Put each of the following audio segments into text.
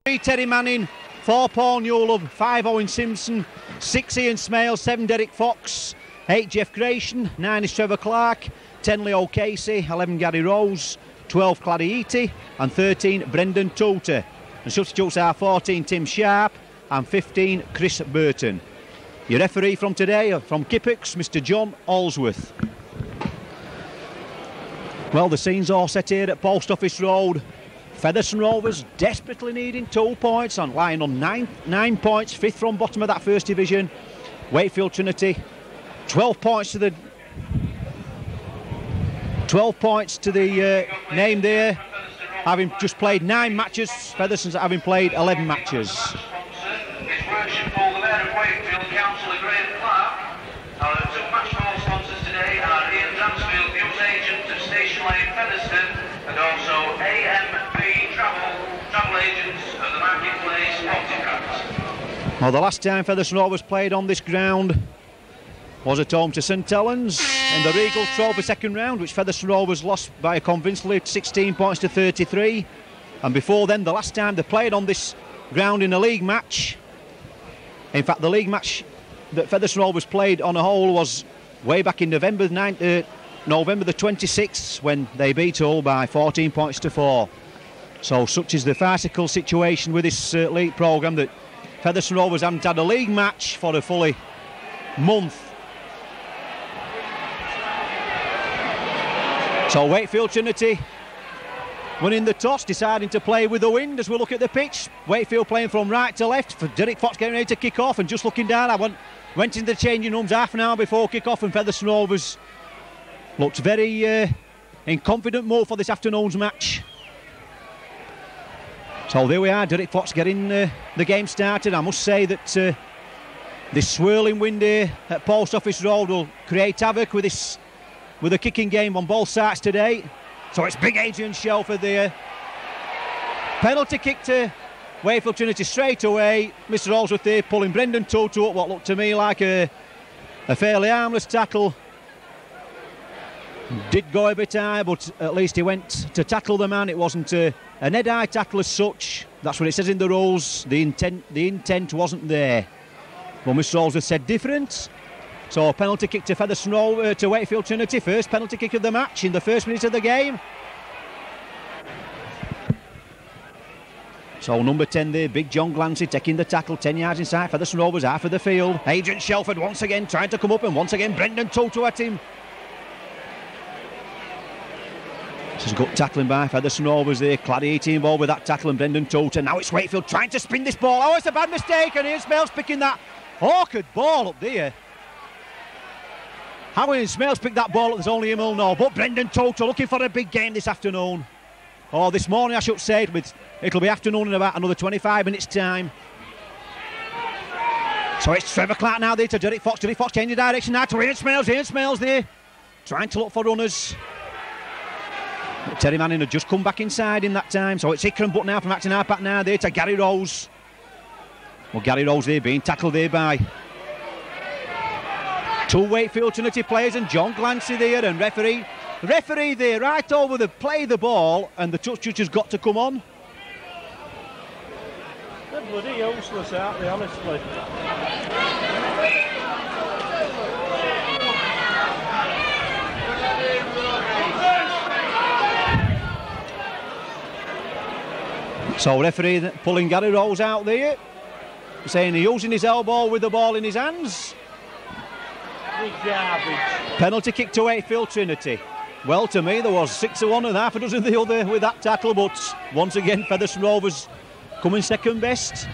3 Terry Manning, 4 Paul Newlove, 5 Owen Simpson, 6 Ian Smale, 7 Derek Fox, 8 Jeff Creation, 9 is Trevor Clark, 10 Leo Casey, 11 Gary Rose, 12 Clady Eaty and 13 Brendan Toulter. And substitutes are 14 Tim Sharp and 15 Chris Burton. Your referee from today, from Kippax, Mr John Allsworth. Well, the scene's all set here at Post Office Road. Featherstone Rovers desperately needing 2 points and lying on 9 points, 5th from bottom of that first division. Wakefield Trinity, 12 points to the name there, having just played 9 matches. Featherstone's having played 11 matches. Our 2 match ball sponsors today are Ian Dansfield, news agent of Station Lane, Featherstone, and also AMB travel agents of the Marketplace Opticraft. Well, the last time Featherstone Rovers played on this ground was at home to St Helens in the Regal Trophy second round, which Featherstone Rovers lost by a convincingly 16 points to 33. And before then, the last time they played on this ground in a league match, in fact, the league match that Featherstone Rovers played on a whole was way back in November the 26th, when they beat Hull by 14 points to 4. So such is the farcical situation with this league programme that Featherstone Rovers haven't had a league match for a fully month. So Wakefield Trinity winning the toss, deciding to play with the wind as we look at the pitch. Wakefield playing from right to left, for Derek Fox getting ready to kick off, and just looking down, I went into the changing rooms half an hour before kick off, and Featherstone Rovers looked very in confident mode for this afternoon's match. So there we are, Derek Fox getting the game started. I must say that this swirling wind here at Post Office Road will create havoc with a kicking game on both sides today. So it's big Adrian Shelford there. Penalty kick to Wakefield Trinity straight away. Mr Allsworth there pulling Brendan Toulter up, what looked to me like a fairly harmless tackle. Did go a bit high, but at least he went to tackle the man. It wasn't an head-high tackle as such. That's what it says in the rules. The intent wasn't there. Well, Mr Allsworth said different. So a penalty kick to Featherstone to Wakefield Trinity. First penalty kick of the match in the first minute of the game. So number 10 there, Big John Glancy taking the tackle 10 yards inside. Featherstone Rovers half of the field. Adrian Shelford once again trying to come up, and once again Brendan Toulter at him. This is good tackling by Featherstone Rovers there. Clady Eaty involved with that tackle, and Brendan Toulter. Now it's Wakefield trying to spin this ball. Oh, it's a bad mistake, and here's Smales picking that awkward ball up there. How Ian Smales picked that ball up, there's only him who'll know. But Brendan Toulter looking for a big game this afternoon. Or this morning, I should say. It'll be afternoon in about another 25 minutes' time. So it's Trevor Clark now there to Derek Fox. Derek Fox changing direction now to Ian Smales. Ian Smales there, trying to look for runners. But Terry Manning had just come back inside in that time. So it's Ikram Butt now from Acton Harpat now there to Gary Rose. Well, Gary Rose there being tackled there by 2 Wakefield Trinity players, and John Glancy there, and referee there right over the play the ball, and the touch judge has got to come on. They're bloody useless, aren't they, honestly? So referee pulling Gary Rose out there, saying he's using his elbow with the ball in his hands. Penalty kick to Wakefield Trinity. Well, to me there was 6 of one and half a dozen of the other with that tackle, but once again Featherstone Rovers coming second best.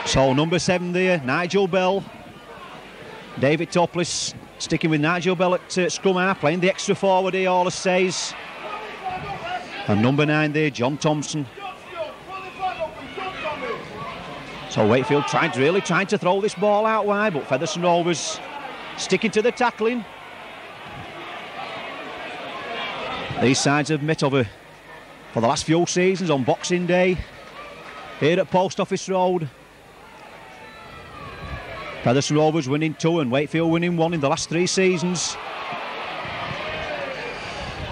So number 7 there, Nigel Bell. David Topless sticking with Nigel Bell at scrum half, playing the extra forward here, Orla says. And number 9 there, John Thompson. So Wakefield really trying to throw this ball out wide, but Featherstone Rovers sticking to the tackling. These sides have met over for the last few seasons on Boxing Day here at Post Office Road. Featherstone Rovers winning 2 and Wakefield winning 1 in the last 3 seasons.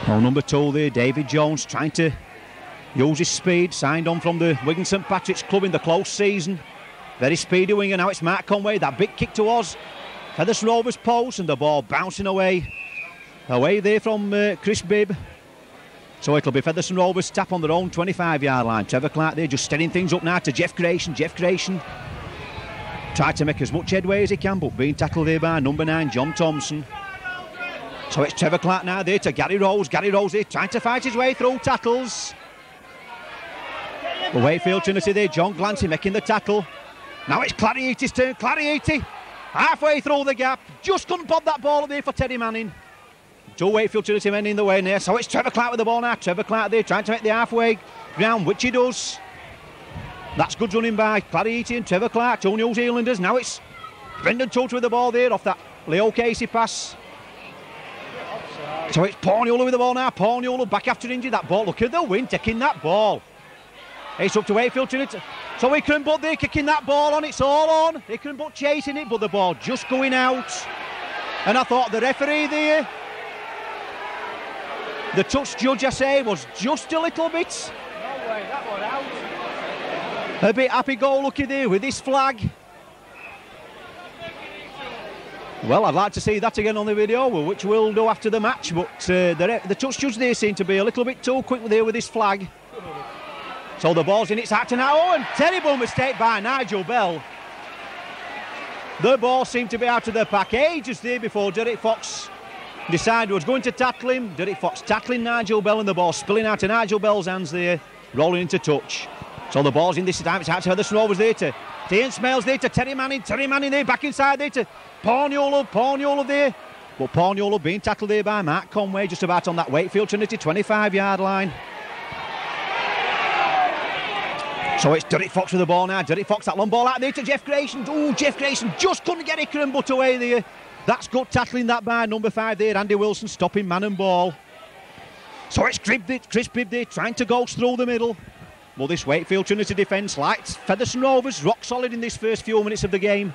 Well, number 2 there, David Jones, trying to use his speed, signed on from the Wigan St Patrick's club in the close season. Very speedy winger. Now it's Mark Conway, that big kick towards Featherstone Rovers post, and the ball bouncing away there from Chris Bibb. So it'll be Featherstone Rovers tap on their own 25-yard line. Trevor Clark there just steadying things up now to Jeff Grayson. Jeff Grayson tried to make as much headway as he can, but being tackled there by number 9, John Thompson. So it's Trevor Clark now there to Gary Rose. Gary Rose there trying to fight his way through tackles. But Wakefield Trinity there, John Glancy making the tackle. Now it's Clarieti's turn. Clarieti halfway through the gap. Just couldn't pop that ball up there for Teddy Manning. 2 Wakefield Trinity men in the way there. So it's Trevor Clark with the ball now. Trevor Clark there trying to make the halfway ground, which he does. That's good running by Clarieti and Trevor Clark, 2 New Zealanders. Now it's Brendan Tutt with the ball there off that Leo Casey pass. So it's Paul Newell with the ball now. Paul Newell back after injury. That ball, look at the wind taking that ball. It's up to Wakefield Trinity. So Ickenbutt there kicking that ball on. It's all on. Ickenbutt chasing it, but the ball just going out. And I thought the referee there, the touch judge, I say, was just a little bit. No way, that one out. A bit happy-go-lucky there with this flag. Well, I'd like to see that again on the video, which we'll do after the match. But the touch judge there seemed to be a little bit too quick there with this flag. So the ball's in its act now. Oh, and terrible mistake by Nigel Bell. The ball seemed to be out of the pack ages there before Derek Fox decided he was going to tackle him. Derek Fox tackling Nigel Bell, and the ball spilling out of Nigel Bell's hands there, rolling into touch. So the ball's in this time. It's out to Featherstone Rovers there to Ian Smales there to Terry Manning there back inside there to Paul Newell there. But Paul Newell being tackled there by Mark Conway just about on that Wakefield Trinity 25-yard line. So it's Derek Fox with the ball now. Derek Fox, that long ball out there to Jeff Grayson. Oh, Jeff Grayson just couldn't get Ickenbutt away there. That's good tackling that by number 5 there, Andy Wilson, stopping man and ball. So it's Chris Bibb there trying to go through the middle. Well, this Wakefield Trinity defence, like Featherstone Rovers, rock solid in this first few minutes of the game.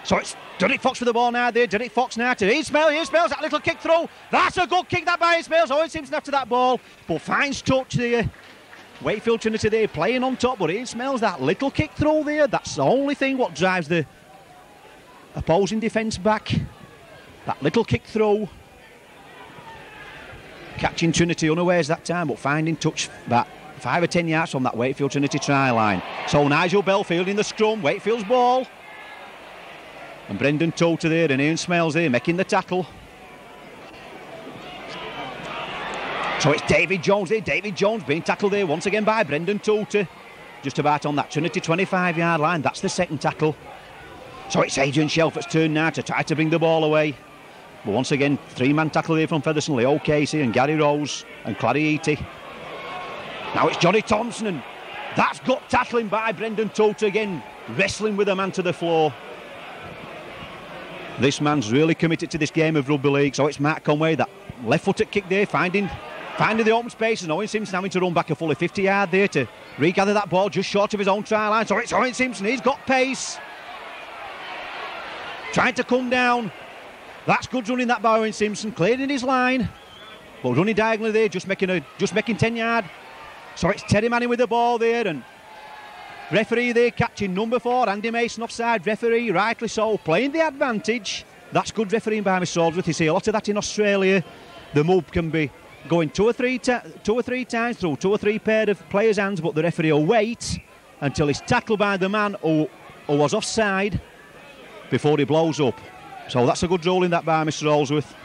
So it's Derek Fox with the ball now there. Derek Fox now to Ian Smales, that little kick through. That's a good kick that by Ian Smales. Owen Simpson after that ball, but finds touch there. Wakefield Trinity there playing on top, but Ian Smales, that little kick through there, that's the only thing what drives the opposing defence back. That little kick through. Catching Trinity unawares that time, but finding touch about 5 or 10 yards from that Wakefield Trinity try line. So Nigel Bell fielding the scrum, Wakefield's ball. And Brendan Tutt there and Ian Smales there making the tackle. So it's David Jones there. David Jones being tackled there once again by Brendan Tutt. Just about on that Trinity 25-yard line. That's the second tackle. So it's Adrian Shelford's turn now to try to bring the ball away. But once again, 3-man tackle here from Featherstone. Leo Casey and Gary Rose and Clarieti. Now it's Johnny Thompson, and that's good tackling by Brendan Tutt again, wrestling with a man to the floor. This man's really committed to this game of rugby league. So it's Mark Conway, that left-footed kick there, finding the open space, and Owen Simpson having to run back a fully 50-yard there to regather that ball just short of his own try line. So it's Owen Simpson, he's got pace. Trying to come down. That's good running that by Owen Simpson, clearing his line. But running diagonally there, just making 10 yard. So it's Terry Manning with the ball there, and referee there catching number 4, Andy Mason offside. Referee, rightly so, playing the advantage. That's good refereeing by Mr. Holdsworth. You see a lot of that in Australia. The move can be going two or three times through 2 or 3 pair of players' hands, but the referee will wait until he's tackled by the man who was offside before he blows up. So that's a good ruling that by Mr. Holdsworth.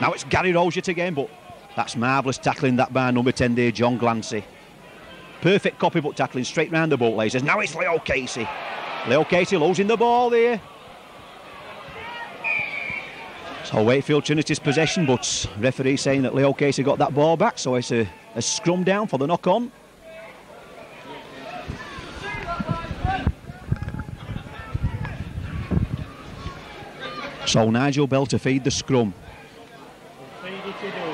Now it's Gary Rose yet again, but that's marvellous tackling that by number 10 there, John Glancy. Perfect copy, but tackling straight round the boat lasers. Now it's Leo Casey. Leo Casey losing the ball there. So Wakefield Trinity's possession, but referee saying that Leo Casey got that ball back, so it's a scrum down for the knock-on. So Nigel Bell to feed the scrum.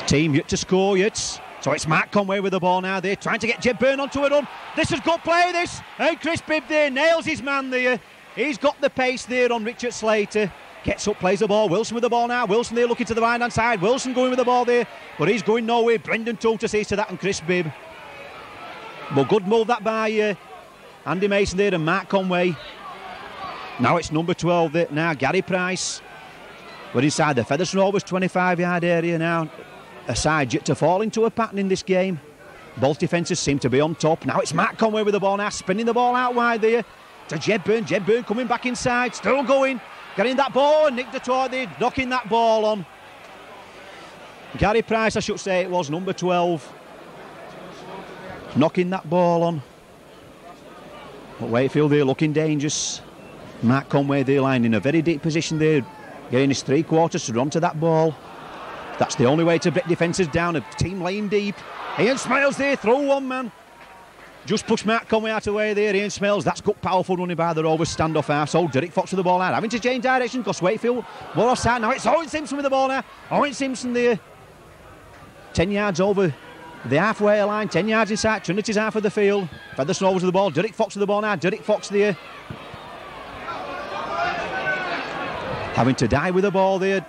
Team yet to score yet. So it's Mark Conway with the ball now. They're trying to get Jeb Byrne onto a run. This is good play, this. And Chris Bibb there nails his man there. He's got the pace there on Richard Slater. Gets up, plays the ball. Wilson with the ball now. Wilson there looking to the right-hand side. Wilson going with the ball there, but he's going nowhere. Brendan Toulter sees to that and Chris Bibb. But good move that by Andy Mason there and Mark Conway. Now it's number 12 there. Now Gary Price. We're inside the Featherstone Rovers 25-yard area now. A side yet to fall into a pattern in this game. Both defences seem to be on top. Now it's Mark Conway with the ball now. Spinning the ball out wide there to Jed Byrne. Jed Byrne coming back inside. Still going. Getting that ball, Nick Detroit there, knocking that ball on. Gary Price, I should say it was, number 12. Knocking that ball on. But Wakefield there looking dangerous. Mark Conway there lying in a very deep position there, getting his 3/4 to run to that ball. That's the only way to break defences down, a team laying deep. Ian Smiles there, throw one man. Just push Mark Conway out of the way there, Ian Smiles. That's good, powerful running by the Rovers, stand-off half. So Derek Fox with the ball out, having to change direction because Wakefield more offside. Now it's Owen Simpson with the ball now. Owen Simpson there, 10 yards over the halfway line, 10 yards inside Trinity's half of the field. Featherstone Rovers with the ball, Derek Fox with the ball now. Derek Fox there, having to die with the ball there.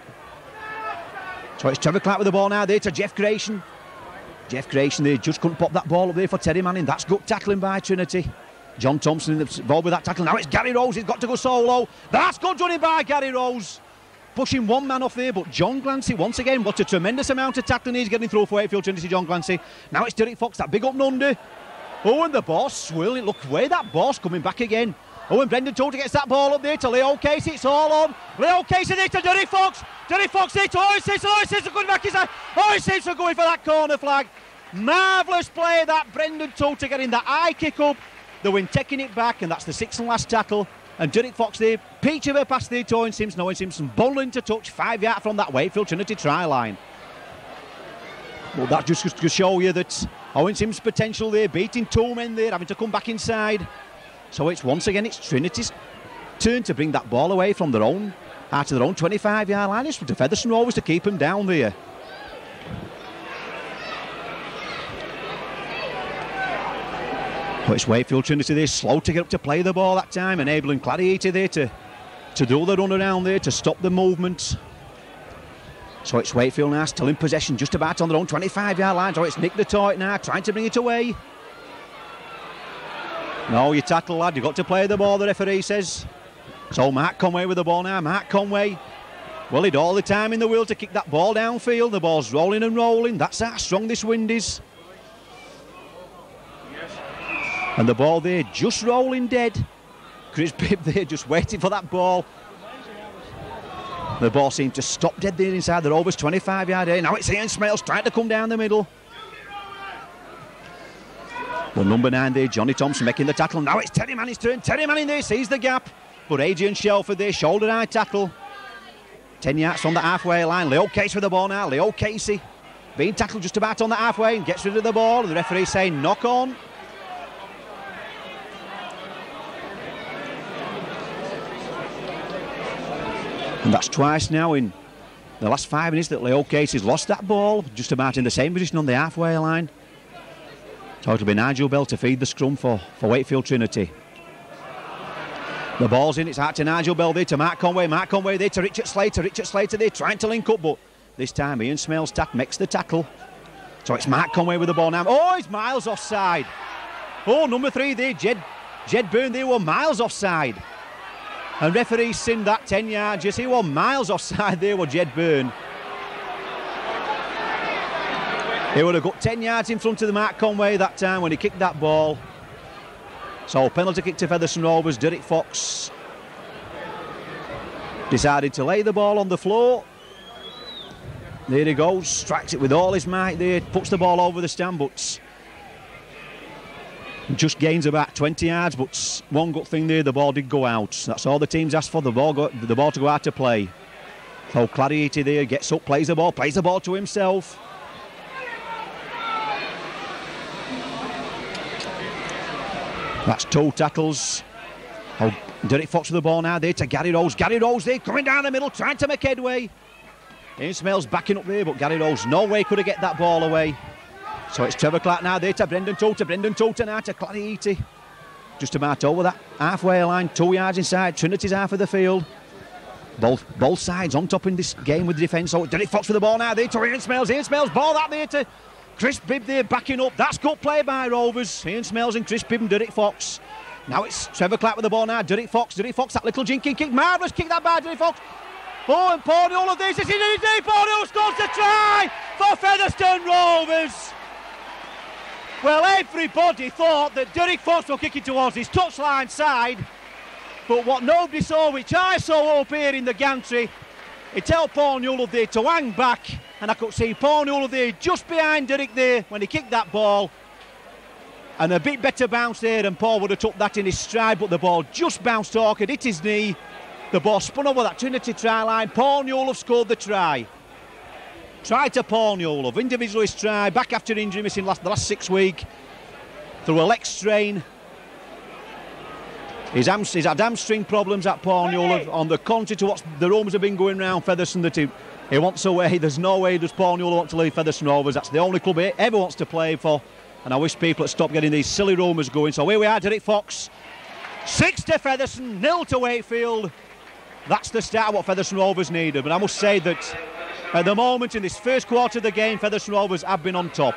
So it's Trevor Clark with the ball now there to Jeff Grayson. Jeff Grayson there just couldn't pop that ball up there for Terry Manning. That's good tackling by Trinity. John Thompson involved with that tackle. Now it's Gary Rose. He's got to go solo. That's good running by Gary Rose. Pushing one man off there, but John Glancy once again. What a tremendous amount of tackling he's getting through for Wakefield Trinity, John Glancy. Now it's Derek Fox, that big up and under. Oh, and the boss swirling. Look where that boss coming back again. Oh, and Brendan Toulter gets that ball up there to Leo Casey. It's all on. Leo Casey there to Derek Fox. Derek Fox there to Owen Simpson. Owen Simpson going back inside. Owen Simpson going for that corner flag. Marvellous play that. Brendan Toulter getting that high kick up. The wind taking it back, and that's the sixth and last tackle. And Derek Fox there, peach of a pass there to Owen Simpson. Owen Simpson bowling to touch, 5 yards from that Wakefield Trinity try line. Well, that just to show you that Owen Simpson's potential there, beating two men there, having to come back inside. So it's once again, it's Trinity's turn to bring that ball away from their own, out of their own 25-yard line. It's for the Featherstone Rovers to keep them down there. But it's Wakefield Trinity there, slow to get up to play the ball that time, enabling Clarieti there to do the run around there, to stop the movement. So it's Wakefield now still in possession, just about on their own 25-yard line. So it's Nick Detroit now trying to bring it away. No, you tackle, lad, you've got to play the ball, the referee says. So Mark Conway with the ball now. Mark Conway, well, he'd all the time in the wheel to kick that ball downfield. The ball's rolling and rolling. That's how strong this wind is. And the ball there just rolling dead. Chris Bibb there just waiting for that ball. The ball seemed to stop dead there inside the Rovers 25-yard area. Now it's Ian Smiles trying to come down the middle. Well, number 9 there, Johnny Thompson making the tackle. Now it's Terry Manning's turn. Terry Manning there sees the gap. But Adrian Shelford there, shoulder high tackle. 10 yards from the halfway line. Leo Casey with the ball now. Leo Casey being tackled just about on the halfway and gets rid of the ball. The referee saying knock on. And that's twice now in the last 5 minutes that Leo Casey's lost that ball, just about in the same position on the halfway line. So it'll be Nigel Bell to feed the scrum for Wakefield Trinity. The ball's in, it's out to Nigel Bell there to Mark Conway. Mark Conway there to Richard Slater. Richard Slater there trying to link up, but this time Ian Smiles makes the tackle. So it's Mark Conway with the ball now. Oh, he's miles offside. Oh, number 3 there, Jed Byrne there were miles offside. And referee sinned that 10 yards. You see, he was miles offside there with Jed Byrne. He would have got 10 yards in front of the Mark Conway that time when he kicked that ball. So penalty kick to Featherstone Rovers. Derek Fox decided to lay the ball on the floor. There he goes, strikes it with all his might there, puts the ball over the stand, but just gains about 20 yards. But one good thing there, the ball did go out. That's all the teams asked for, the ball to go out to play. So Clarieti there gets up, plays the ball to himself. That's 2 tackles. Oh, Derek Fox with the ball now there to Gary Rose. Gary Rose there coming down the middle, trying to make headway. Ian Smiles backing up there, but Gary Rose no way could have get that ball away. So it's Trevor Clark now there to Brendan Toulter. Brendan Toulter now to Clarieti. Just about over that halfway line, 2 yards inside Trinity's half of the field. Both sides on top in this game with the defence. So Derek Fox with the ball now there to Ian Smales. Ian Smales, ball out there to Chris Bibb there backing up. That's good play by Rovers. Ian Smales and Chris Bibb and Derek Fox. Now it's Trevor Clark with the ball now. Derek Fox, that little jinking kick. Marvellous kick that by Derek Fox. Oh, and Paul Newell of this. This is in deep. Paul Newell scores the try for Featherstone Rovers. Well, everybody thought that Derek Fox was kicking towards his touchline side. But what nobody saw, which I saw up here in the gantry, it told Paul Newell there to hang back, and I could see Paul Newell there just behind Derek there when he kicked that ball. And a bit better bounce there, and Paul would have took that in his stride, but the ball just bounced off, it hit his knee. The ball spun over that Trinity try line. Paul Newell scored the try. Try to Paul Newell, individualist try, back after injury, missing the last 6 weeks through a leg strain. He's had hamstring problems at Paul Newell, on the contrary to what the rumours have been going round Featherstone, that he wants away. There's no way does Paul Newell want to leave Featherstone Rovers. That's the only club he ever wants to play for, and I wish people had stopped getting these silly rumours going. So here we are, Derek Fox, 6 to Featherstone, 0 to Wakefield. That's the start of what Featherstone Rovers needed, but I must say that at the moment in this first quarter of the game, Featherstone Rovers have been on top.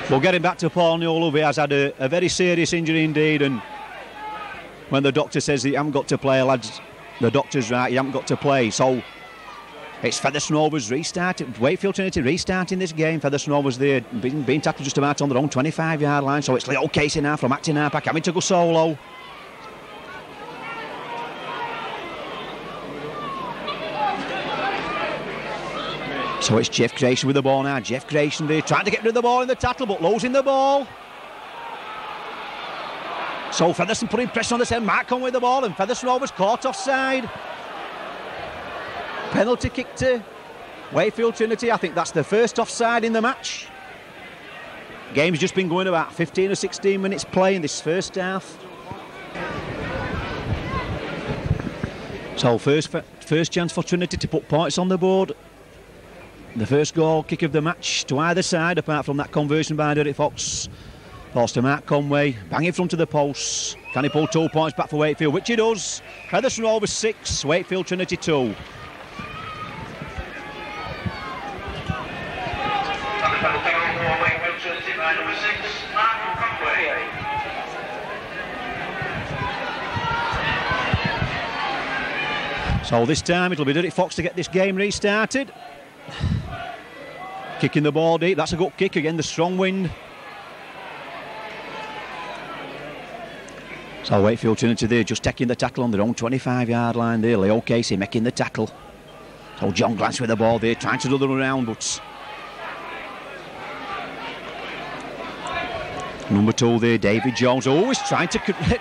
Well, getting back to Paul Newell, he has had a very serious injury indeed, and when the doctor says that you haven't got to play, lads, the doctor's right, you haven't got to play. So it's Featherstone Rovers restarting, Wakefield Trinity restarting this game. Featherstone Rovers there being tackled just about on their own 25-yard line, so it's Leo Casey now from acting halfback having to go solo. So it's Jeff Grayson with the ball now. Jeff Grayson there trying to get rid of the ball in the tackle, but losing the ball. So Featherstone putting pressure on the side. Mark Conway with the ball, and Featherstone Rovers caught offside. Penalty kick to Wakefield Trinity. I think that's the first offside in the match. Game's just been going about 15 or 16 minutes play in this first half. So first chance for Trinity to put points on the board. The first goal kick of the match to either side, apart from that conversion by Derek Fox. Forced to Mark Conway, bang in front of the posts. Can he pull 2 points back for Wakefield? Which he does. Featherstone Rovers 6, Wakefield Trinity 2. So this time it'll be Derek Fox to get this game restarted. Kicking the ball deep, that's a good kick, again the strong wind. So Wakefield Trinity there just taking the tackle on their own 25-yard line there. Leo Casey making the tackle. So John Glance with the ball there, trying to do the run around, but number 2 there, David Jones, always trying to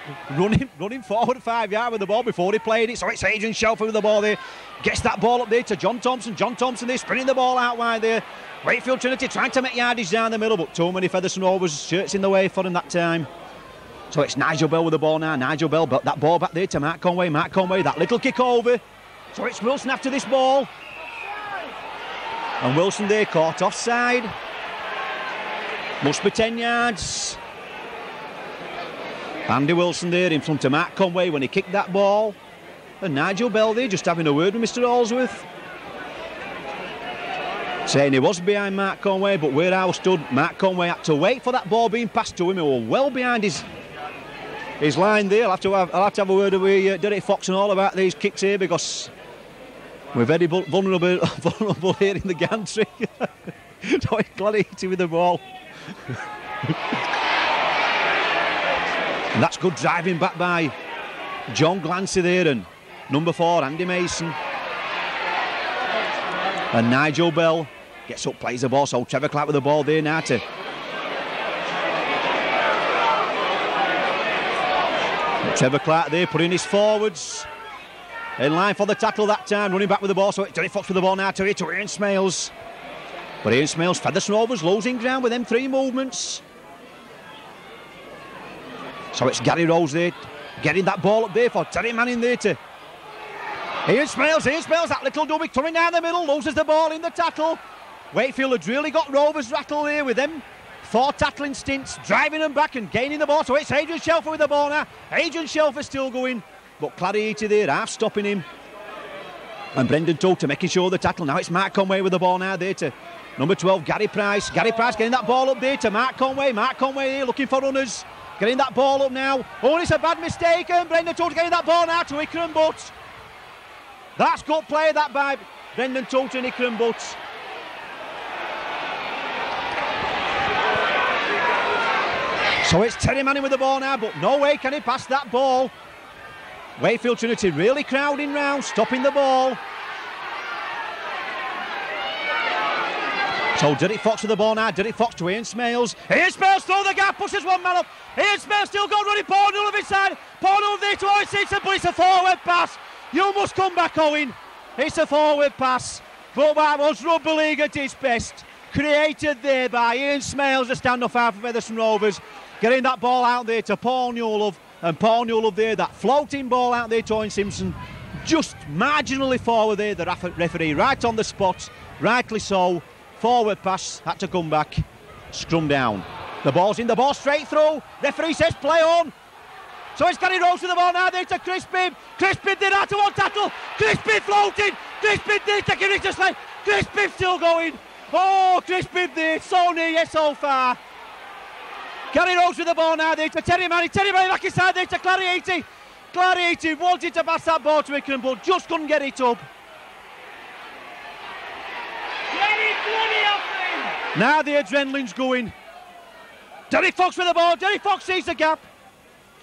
running forward 5 yards with the ball before he played it. So it's Adrian Shelford with the ball there. Gets that ball up there to John Thompson. John Thompson there sprinting the ball out wide there. Wakefield Trinity trying to make yardage down the middle, but too many Featherstone Rovers shirts in the way for him that time. So it's Nigel Bell with the ball now. Nigel Bell, but that ball back there to Mark Conway. Mark Conway, that little kick over. So it's Wilson after this ball. And Wilson there caught offside. Must be 10 yards. Andy Wilson there in front of Mark Conway when he kicked that ball. And Nigel Bell there just having a word with Mr. Allsworth, saying he was behind Mark Conway, but where I was stood, Mark Conway had to wait for that ball being passed to him. He was well behind his line there. I'll have to have a word with Derek Fox and all about these kicks here, because we're very vulnerable here in the gantry. So he's glad he hit him with the ball. And that's good driving back by John Glancy there, and number 4 Andy Mason. And Nigel Bell gets up, plays the ball, so Trevor Clark with the ball there now to Trevor Clark there putting his forwards in line for the tackle that time, running back with the ball. So it's Derek Fox with the ball now to Ian Smales. But Ian Smales, Featherstone Rovers losing ground with them 3 movements. So it's Gary Rose there Getting that ball up there for Terry Manning there to Ian Smales, that little dummy coming down the middle, loses the ball in the tackle. Wakefield had really got Rovers rattled there with them. 4 tackling stints, driving them back and gaining the ball. So it's Adrian Shelfer with the ball now. Adrian Shelfer still going, but Clarieti there, half stopping him. And Brendan Tote making sure the tackle. Now it's Mark Conway with the ball now there to number 12, Gary Price. Gary Price getting that ball up there to Mark Conway. Mark Conway here looking for runners. Getting that ball up now. Oh, it's a bad mistake. And Brendan Tote getting that ball now to Ikram Butts. That's good play, that by Brendan Tote and Ikram Butts. So it's Terry Manning with the ball now, but no way can he pass that ball. Wakefield Trinity really crowding round, stopping the ball. So Derek Fox with the ball now. Derek Fox to Ian Smales. Ian Smales through the gap, pushes one man up. Ian Smales still got running. Paul Newell inside. Paul Newell there to Owen Simpson, but it's a forward pass. You must come back, Owen. It's a forward pass. But that was rugby league at its best. Created there by Ian Smales, the stand-off half of Featherstone Rovers. Getting that ball out there to Paul Newell. And Paul Newell there, that floating ball out there to Owen Simpson. Just marginally forward there, the referee right on the spot. Rightly so. Forward pass, had to come back. Scrum down. The ball's in, the ball straight through. Referee says play on. So it's Gary Rose with the ball now there to Chris Bibb. Chris Bibb did after one tackle. Chris Bibb floating. Chris Bibb there taking it just like. Chris Bibb still going. Oh, Chris Bibb there, so near yet so far. Gary Rose with the ball now there to Terry Manning. Terry Manning back inside there to Clarieti. Clarieti wanted to pass that ball to Ikram, but just couldn't get it up. Now the adrenaline's going. Derek Fox with the ball. Derek Fox sees the gap.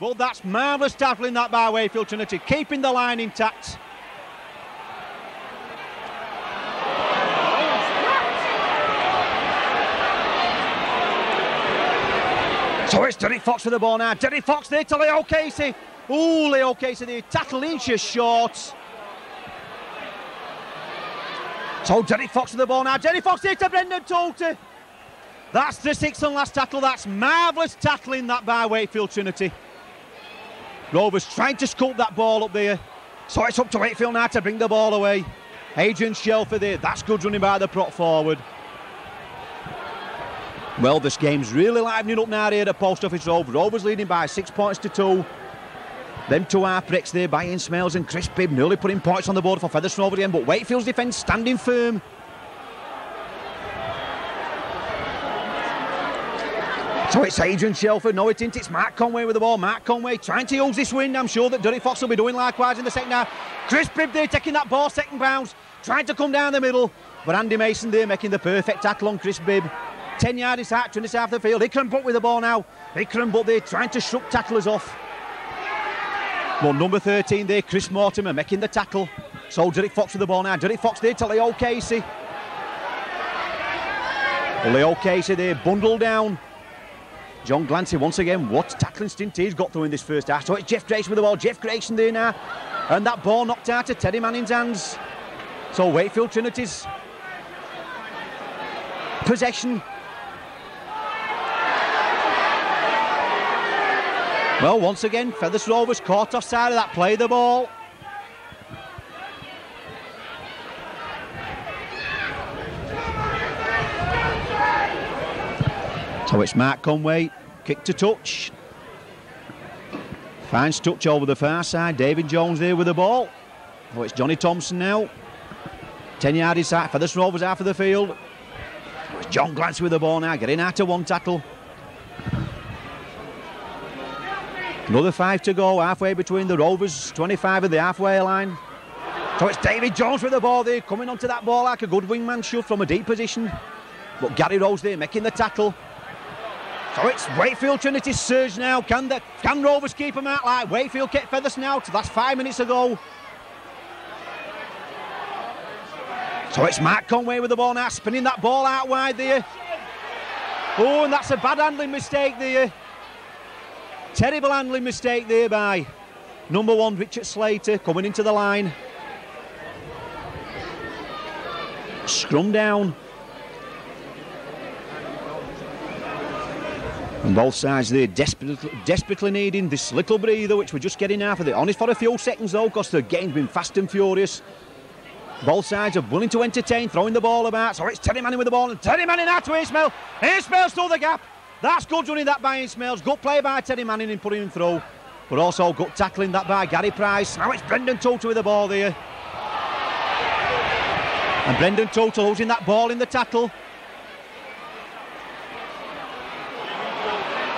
Well, that's marvellous tackling that by Wakefield Trinity, keeping the line intact. So it's Derek Fox with the ball now. Derek Fox there to Leo Casey. Ooh, Leo Casey there, tackle inches short. So Derek Fox with the ball now. Derek Fox here to Brendan Tote. That's the 6th and last tackle. That's marvellous tackling that by Wakefield Trinity. Rovers trying to scoop that ball up there. So it's up to Wakefield now to bring the ball away. Adrian Shelfer there. That's good running by the prop forward. Well, this game's really livening up now here at Post Office Road. Rovers leading by 6 points to 2. Them 2 half breaks there by Ian Smales and Chris Bibb, nearly putting points on the board for Featherstone over again, but Wakefield's defence standing firm. So it's Adrian Shelford, no it isn't, it's Mark Conway with the ball. Mark Conway trying to use this win. I'm sure that Derek Fox will be doing likewise in the second half. Chris Bibb there taking that ball, second bounce, trying to come down the middle, but Andy Mason there making the perfect tackle on Chris Bibb. 10 yard inside, 20 half the field. Ikram Butt with the ball now. Ikram Butt there trying to shrug tacklers off. Well, number 13 there, Chris Mortimer making the tackle. So Derek Fox with the ball now. Derek Fox there to Leo Casey. Well, Leo Casey there, bundled down. John Glancy once again, what tackling stint he's got through in this first half. So it's Jeff Grayson with the ball. Jeff Grayson there now. And that ball knocked out of Terry Manning's hands. So Wakefield Trinity's possession. Well, once again, Featherstone Rovers caught offside of that, play the ball. So it's Mark Conway, kick to touch. Finds touch over the far side, David Jones there with the ball. Oh, it's Johnny Thompson now. 10 yard inside, Featherstone Rovers half of the field. Oh, it's John Glancy with the ball now, getting out of one tackle. Another 5 to go, halfway between the Rovers, 25 at the halfway line. So it's David Jones with the ball there, coming onto that ball like a good wingman shove from a deep position. But Gary Rose there making the tackle. So it's Wakefield Trinity's surge now. Can Rovers keep them out like Wakefield kept Featherstone out? That's 5 minutes ago. So it's Mark Conway with the ball now, spinning that ball out wide there. Oh, and that's a bad handling mistake there. Terrible handling mistake there by number 1 Richard Slater coming into the line. Scrum down. And both sides there desperately needing this little breather, which we're just getting out of it. Only for a few seconds though, because the game's been fast and furious. Both sides are willing to entertain, throwing the ball about. So it's Terry Manning with the ball, and Terry Manning out to Ismail. Ismail's through the gap. That's good running that by Ismail. Good play by Terry Manning in putting him through. But also good tackling that by Gary Price. Now it's Brendan Total with the ball there. And Brendan Total losing that ball in the tackle.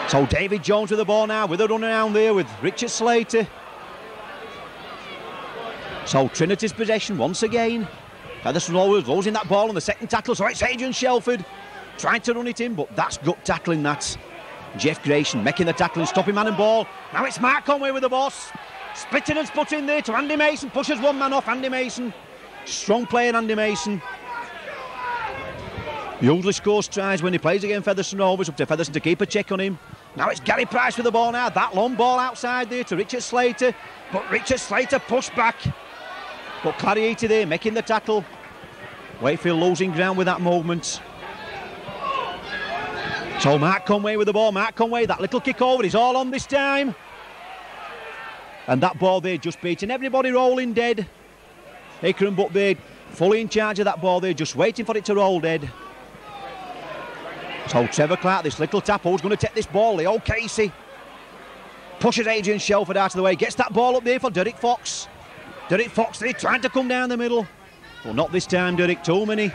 So David Jones with the ball now, with a run around there with Richard Slater. So Trinity's possession once again. Featherstone Rovers losing that ball on the second tackle. So it's Adrian Shelford trying to run it in, but that's gut tackling that. Jeff Grayson making the tackle and stopping man and ball. Now it's Mark Conway with the ball. Splitting and sputting there to Andy Mason. Pushes one man off, Andy Mason. Strong player, Andy Mason. He usually scores tries when he plays against Featherstone Rovers. Up to Featherstone to keep a check on him. Now it's Gary Price with the ball now. That long ball outside there to Richard Slater. But Richard Slater pushed back. But Clarieti there making the tackle. Wakefield losing ground with that movement. So Mark Conway with the ball. Mark Conway, that little kick over is all on this time. And that ball there just beating everybody rolling dead. Akron Butt there fully in charge of that ball there, just waiting for it to roll dead. So Trevor Clark, this little tap, who's going to take this ball? Leo Casey pushes Adrian Shelford out of the way, gets that ball up there for Derek Fox. Derek Fox there trying to come down the middle. Well, not this time, Derek. Too many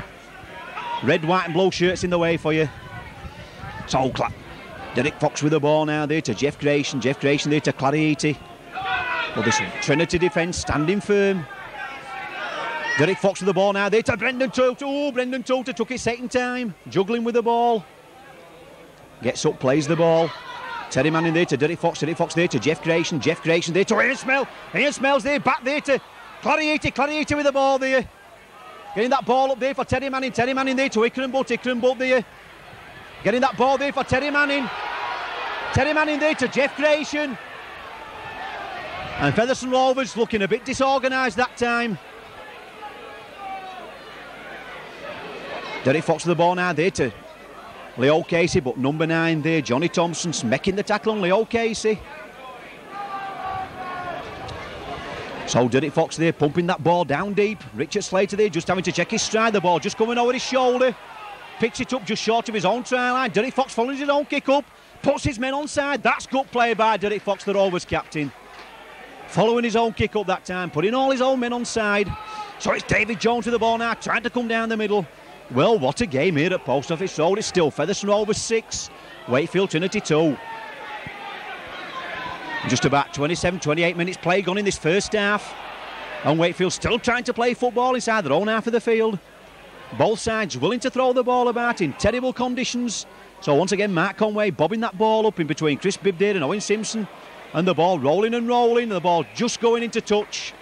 red, white and blue shirts in the way for you. So Derek Fox with the ball now there to Jeff Grayson. Jeff Grayson there to Clarieti. Well, this Trinity defence standing firm. Derek Fox with the ball now there to Brendan Total. Oh, Brendan Total took his second time. Juggling with the ball. Gets up, plays the ball. Terry Manning there to Derek Fox. Derek Fox there to Jeff Grayson. Jeff Grayson there to Ian Smell. Ian Smell's there, back there to Clarieti. Clarieti with the ball there. Getting that ball up there for Terry Manning. Terry Manning there to Ikram Butt there. Getting that ball there for Terry Manning. Terry Manning there to Jeff Grayson. And Featherstone Rovers looking a bit disorganised that time. Derek Fox with the ball now there to Leo Casey, but number 9 there, Johnny Thompson's making the tackle on Leo Casey. So Derek Fox there pumping that ball down deep. Richard Slater there just having to check his stride. The ball just coming over his shoulder. Picks it up just short of his own try line. Derek Fox follows his own kick up. Puts his men onside. That's good play by Derek Fox, the Rovers captain. Following his own kick up that time. Putting all his own men onside. So it's David Jones with the ball now. Trying to come down the middle. Well, what a game here at Post Office Road. It's still Featherstone Rovers 6. Wakefield Trinity 2. Just about 27-28 minutes play gone in this first half. And Wakefield still trying to play football inside their own half of the field. Both sides willing to throw the ball about in terrible conditions. So once again, Mark Conway bobbing that ball up in between Chris Bibdale and Owen Simpson. And the ball rolling and rolling. And the ball just going into touch.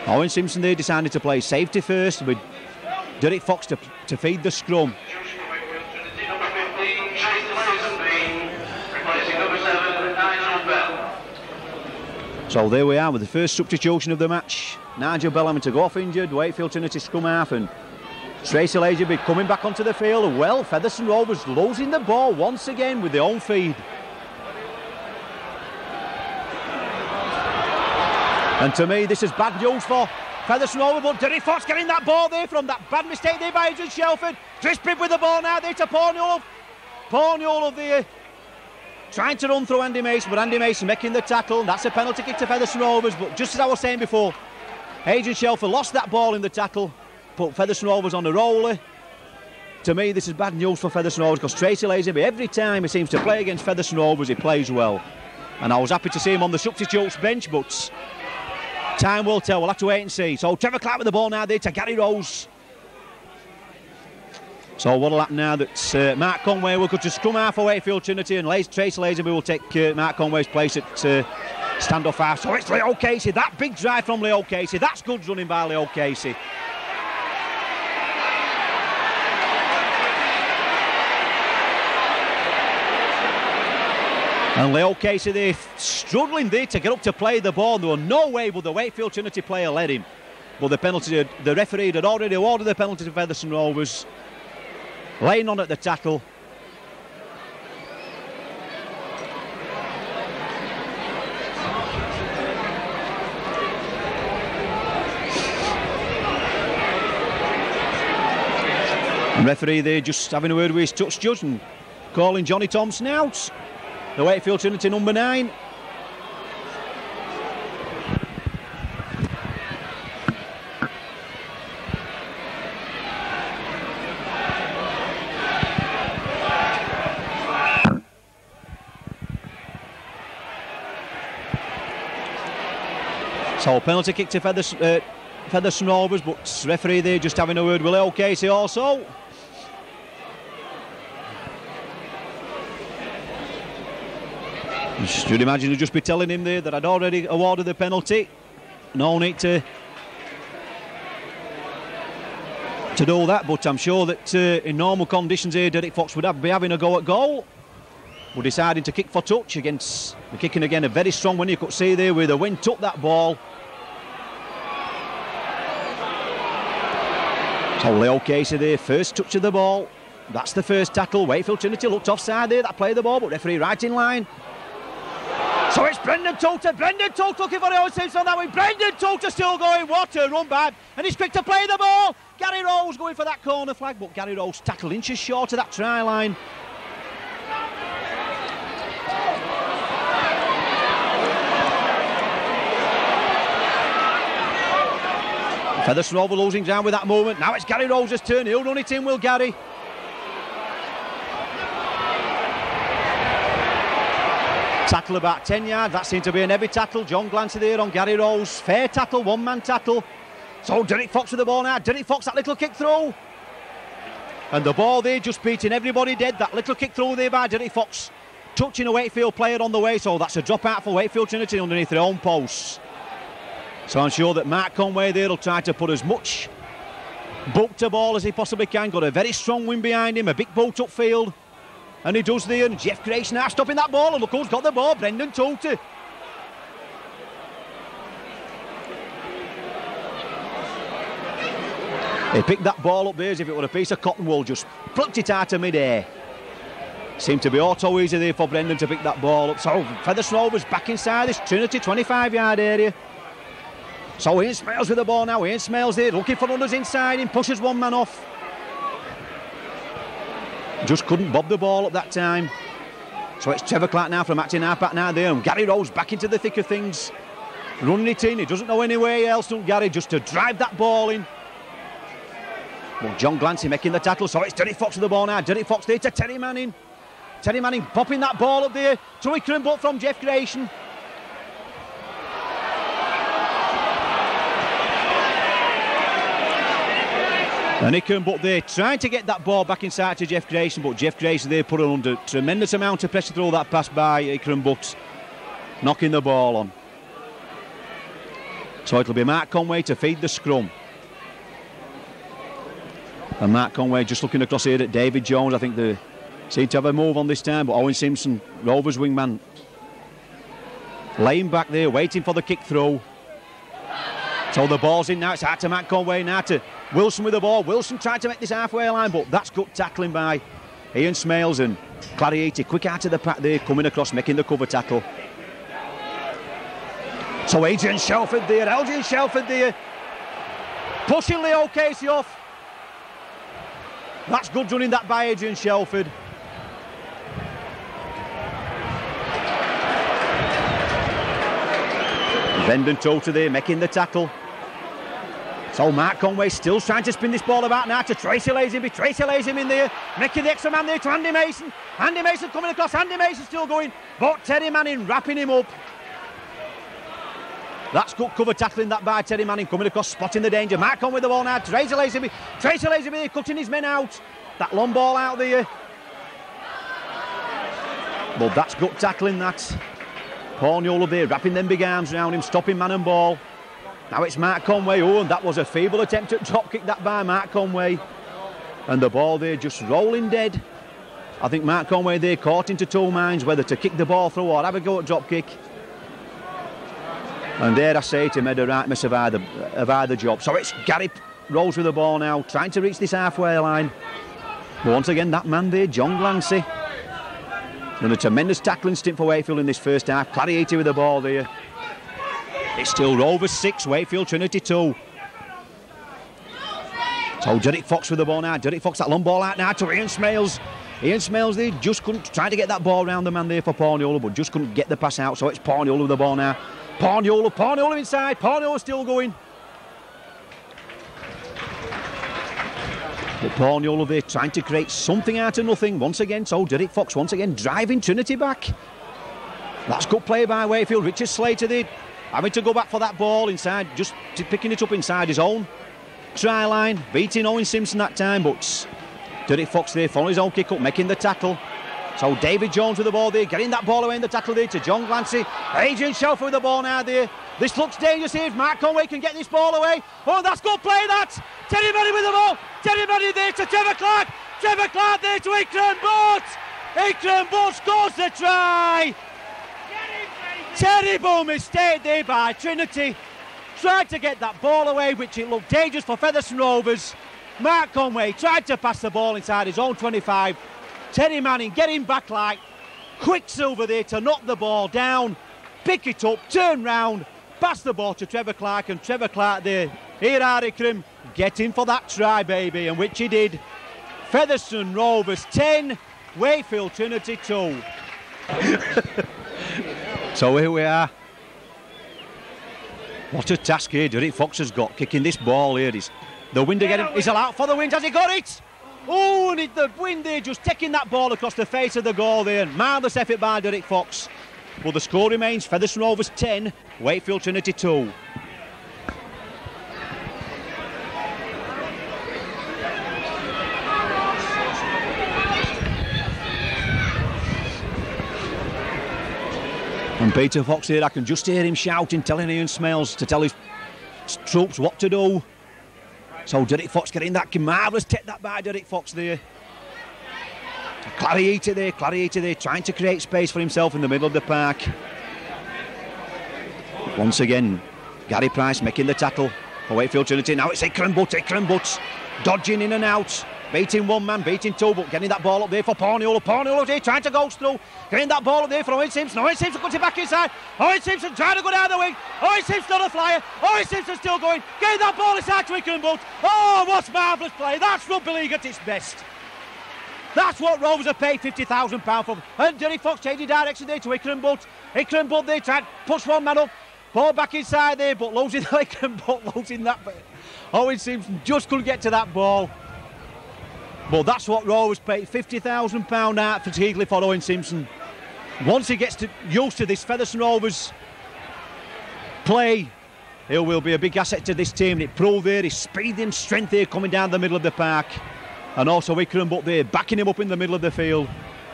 Owen Simpson there decided to play safety first with Derek Fox to feed the scrum. So there we are with the first substitution of the match. Nigel Bell having to go off injured. Wakefield Trinity scrum half and Tracy Lazenby coming back onto the field. Well, Featherstone Rovers losing the ball once again with their own feed. And to me, this is bad news for Featherstone Rovers, but Derek Fox getting that ball there from that bad mistake there by Adrian Shelford. Chris Bibb with the ball now there to Paul Newell. Paul Newell there trying to run through Andy Mason, but Andy Mason making the tackle. That's a penalty kick to Featherstone Rovers, but just as I was saying before, Adrian Shelford lost that ball in the tackle, put Featherstone Rovers on the roller. To me, this is bad news for Featherstone Rovers because Tracy Lazenby, every time he seems to play against Featherstone Rovers, he plays well. And I was happy to see him on the substitutes bench, but time will tell. We'll have to wait and see. So Trevor Clark with the ball now there to Gary Rose. So what'll happen now that Mark Conway will go to scrum half for Wakefield Trinity and Tracy Lazenby will take Mark Conway's place at standoff half. So it's Leo Casey. That big drive from Leo Casey. That's good running by Leo Casey. And Leo Casey there struggling there to get up to play the ball. There was no way would the Wakefield Trinity player let him. But the referee had already awarded the penalty to Featherstone Rovers. Laying on at the tackle. Referee there just having a word with his touch judge and calling Johnny Thompson out. The Wakefield Trinity number 9. So penalty kick to Featherstone Rovers, but referee there just having a word with Leo Casey also. Should imagine he'd just be telling him there that I'd already awarded the penalty. No need to do that, but I'm sure that in normal conditions here Derek Fox would be having a go at goal. We're deciding to kick for touch against the kicking again, a very strong one. You could see there where the wind took that ball. So Leo Casey there, first touch of the ball. That's the first tackle. Wakefield Trinity looked offside there, that played the ball, but referee right in line. So it's Brendan Toulter looking for the assist on that one. Brendan Toulter still going, what a run back, and he's quick to play the ball. Gary Rose going for that corner flag, but Gary Rose tackled inches short of that try line. Featherstone Rovers losing ground with that moment. Now it's Gary Rose's turn. He'll run it in, will Gary? Tackle about 10 yards. That seemed to be an heavy tackle. John Glancy there on Gary Rose. Fair tackle, one-man tackle. So Derek Fox with the ball now. Derek Fox, that little kick through. And the ball there just beating everybody dead. That little kick through there by Derek Fox. Touching a Wakefield player on the way. So that's a drop out for Wakefield Trinity underneath their own posts. So I'm sure that Mark Conway there will try to put as much bulk to ball as he possibly can. Got a very strong wind behind him, a big boat upfield. And he does there, and Jeff Grace now stopping that ball, and look who's got the ball, Brendan Toulter. He picked that ball up there as if it were a piece of cotton wool, just plucked it out of mid-air. Seemed to be auto easy there for Brendan to pick that ball up. So Featherstone Rovers back inside this Trinity 25-yard area. So Ian Smales with the ball now. Ian Smales there looking for runners inside him, pushes one man off. Just couldn't bob the ball up that time. So it's Trevor Clark now from acting half back now there, and Gary Rose back into the thick of things, running it in. He doesn't know any way else, don't Gary, just to drive that ball in. Well, John Glancy making the tackle, so it's Derek Fox with the ball now. Derek Fox there to Terry Manning. Terry Manning popping that ball up there to Ikram, but from Jeff Grayson. And Ikram but there trying to get that ball back inside to Jeff Grayson, but Jeff Grayson there put it under tremendous amount of pressure through that pass by Ikram, but knocking the ball on. So it'll be Mark Conway to feed the scrum. And Mark Conway just looking across here at David Jones. I think they seem to have a move on this time, but Owen Simpson, Rovers wingman, laying back there, waiting for the kick through. So the ball's in now, it's out to Mark Conway now to Wilson with the ball. Wilson tried to make this halfway line, but that's good tackling by Ian Smales, and Clarieti quick out of the pack there, coming across, making the cover tackle. So Elgin Shelford there, pushing Leo Casey off. That's good running that by Adrian Shelford. Brendan Toulter there making the tackle. So Mark Conway still trying to spin this ball about now to Tracy Lazenby. Tracy Lazenby in there, making the extra man there to Andy Mason. Andy Mason coming across, Andy Mason still going, but Terry Manning wrapping him up. That's good cover tackling that by Terry Manning, coming across, spotting the danger. Mark Conway with the ball now, Tracy Lazenby. Tracy Lazenby there, cutting his men out. That long ball out there. But that's good tackling that. Paul Newell there, wrapping them big arms around him, stopping man and ball. Now it's Mark Conway. Oh, and that was a feeble attempt at drop kick that by Mark Conway. And the ball there just rolling dead. I think Mark Conway there caught into two minds whether to kick the ball through or have a go at drop kick. And dare I say it, he made a right miss of either job. So it's Gary Rose with the ball now, trying to reach this halfway line. But once again, that man there, John Glancy. And a tremendous tackling stint for Wakefield in this first half. Clarieti with the ball there. It's still Rovers 6, Wakefield Trinity 2. So Derek Fox with the ball now. Derek Fox, that long ball out now to Ian Smales. Ian Smales there just couldn't try to get that ball round the man there for Porniola, but just couldn't get the pass out. So it's Porniola with the ball now. Porniola inside. Porniola still going. But Porniola there trying to create something out of nothing once again. So Derek Fox once again driving Trinity back. That's good play by Wakefield. Richard Slater there having to go back for that ball inside, just picking it up inside his own try line, beating Owen Simpson that time, but Derek Fox there following his own kick up, making the tackle. So David Jones with the ball there, getting that ball away in the tackle there to John Glancy. Adrian Shelfer with the ball now there. This looks dangerous here if Mark Conway can get this ball away. Oh, that's good play, that. Terry Murray with the ball. Terry Murray there to Trevor Clark. Trevor Clark there to Ikram Butt. Ikram Butt scores the try. Terrible mistake there by Trinity. Tried to get that ball away, which it looked dangerous for Featherstone Rovers. Mark Conway tried to pass the ball inside his own 25. Terry Manning getting back like Quicksilver there to knock the ball down, pick it up, turn round, pass the ball to Trevor Clark, and Trevor Clark there, here are Ikram, getting for that try, baby, and which he did. Featherstone Rovers 10, Wakefield Trinity 2. So here we are. What a task here Derek Fox has got, kicking this ball here. The wind again, he's allowed for the wind, has he got it? Oh, and the wind there just taking that ball across the face of the goal there. Marvellous effort by Derek Fox. Well, the score remains Featherstone Rovers 10, Wakefield Trinity 2. And Peter Fox here, I can just hear him shouting, telling Ian Smales to tell his troops what to do. So Derek Fox getting that marvellous take that by Derek Fox there. Clarieta there, trying to create space for himself in the middle of the park. Once again, Gary Price making the tackle for Wakefield Trinity. Now it's Ikram Butt, dodging in and out. Beating one man, beating two, but getting that ball up there for Porniola. Porniola there trying to go through. Getting that ball up there for Owen Simpson. Owen Simpson cuts it back inside. Owen Simpson trying to go down the wing. Owen Simpson on a flyer. Owen Simpson still going. Getting that ball inside to Ikram Butt. Oh, what marvellous play. That's rugby league at its best. That's what Rovers have paid £50,000 for. And Derek Fox changing direction there to Ikram Butt. Ikram Butt there trying to push one man up. Ball back inside there, but losing Ikram Butt, losing that. Owen Simpson just couldn't get to that ball. But that's what Rovers paid £50,000 out for Heagley for Owen Simpson. Once he gets used to this Featherstone Rovers play, he will be a big asset to this team. And it proved there his speed and strength there coming down the middle of the park. And also Ikram Butt there backing him up in the middle of the field.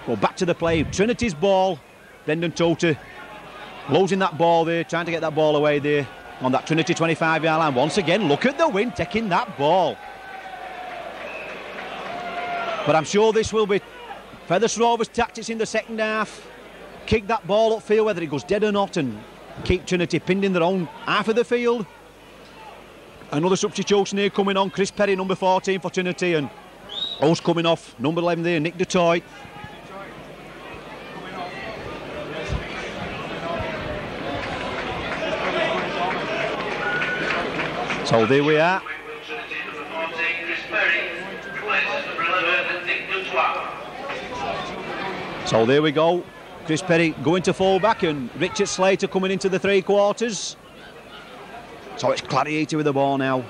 Well, back to the play. Trinity's ball. Brendan Tota losing that ball there, trying to get that ball away there on that Trinity 25-yard line. Once again, look at the wind taking that ball. But I'm sure this will be Featherstone Rovers' tactics in the second half. Kick that ball upfield, whether it goes dead or not, and keep Trinity pinned in their own half of the field. Another substitution here coming on. Chris Perry, number 14 for Trinity, and O's coming off. Number 11 there, Nick Dutoit. So there we are. So there we go. Chris Perry going to full back and Richard Slater coming into the three quarters. So it's Clarieta with the ball now.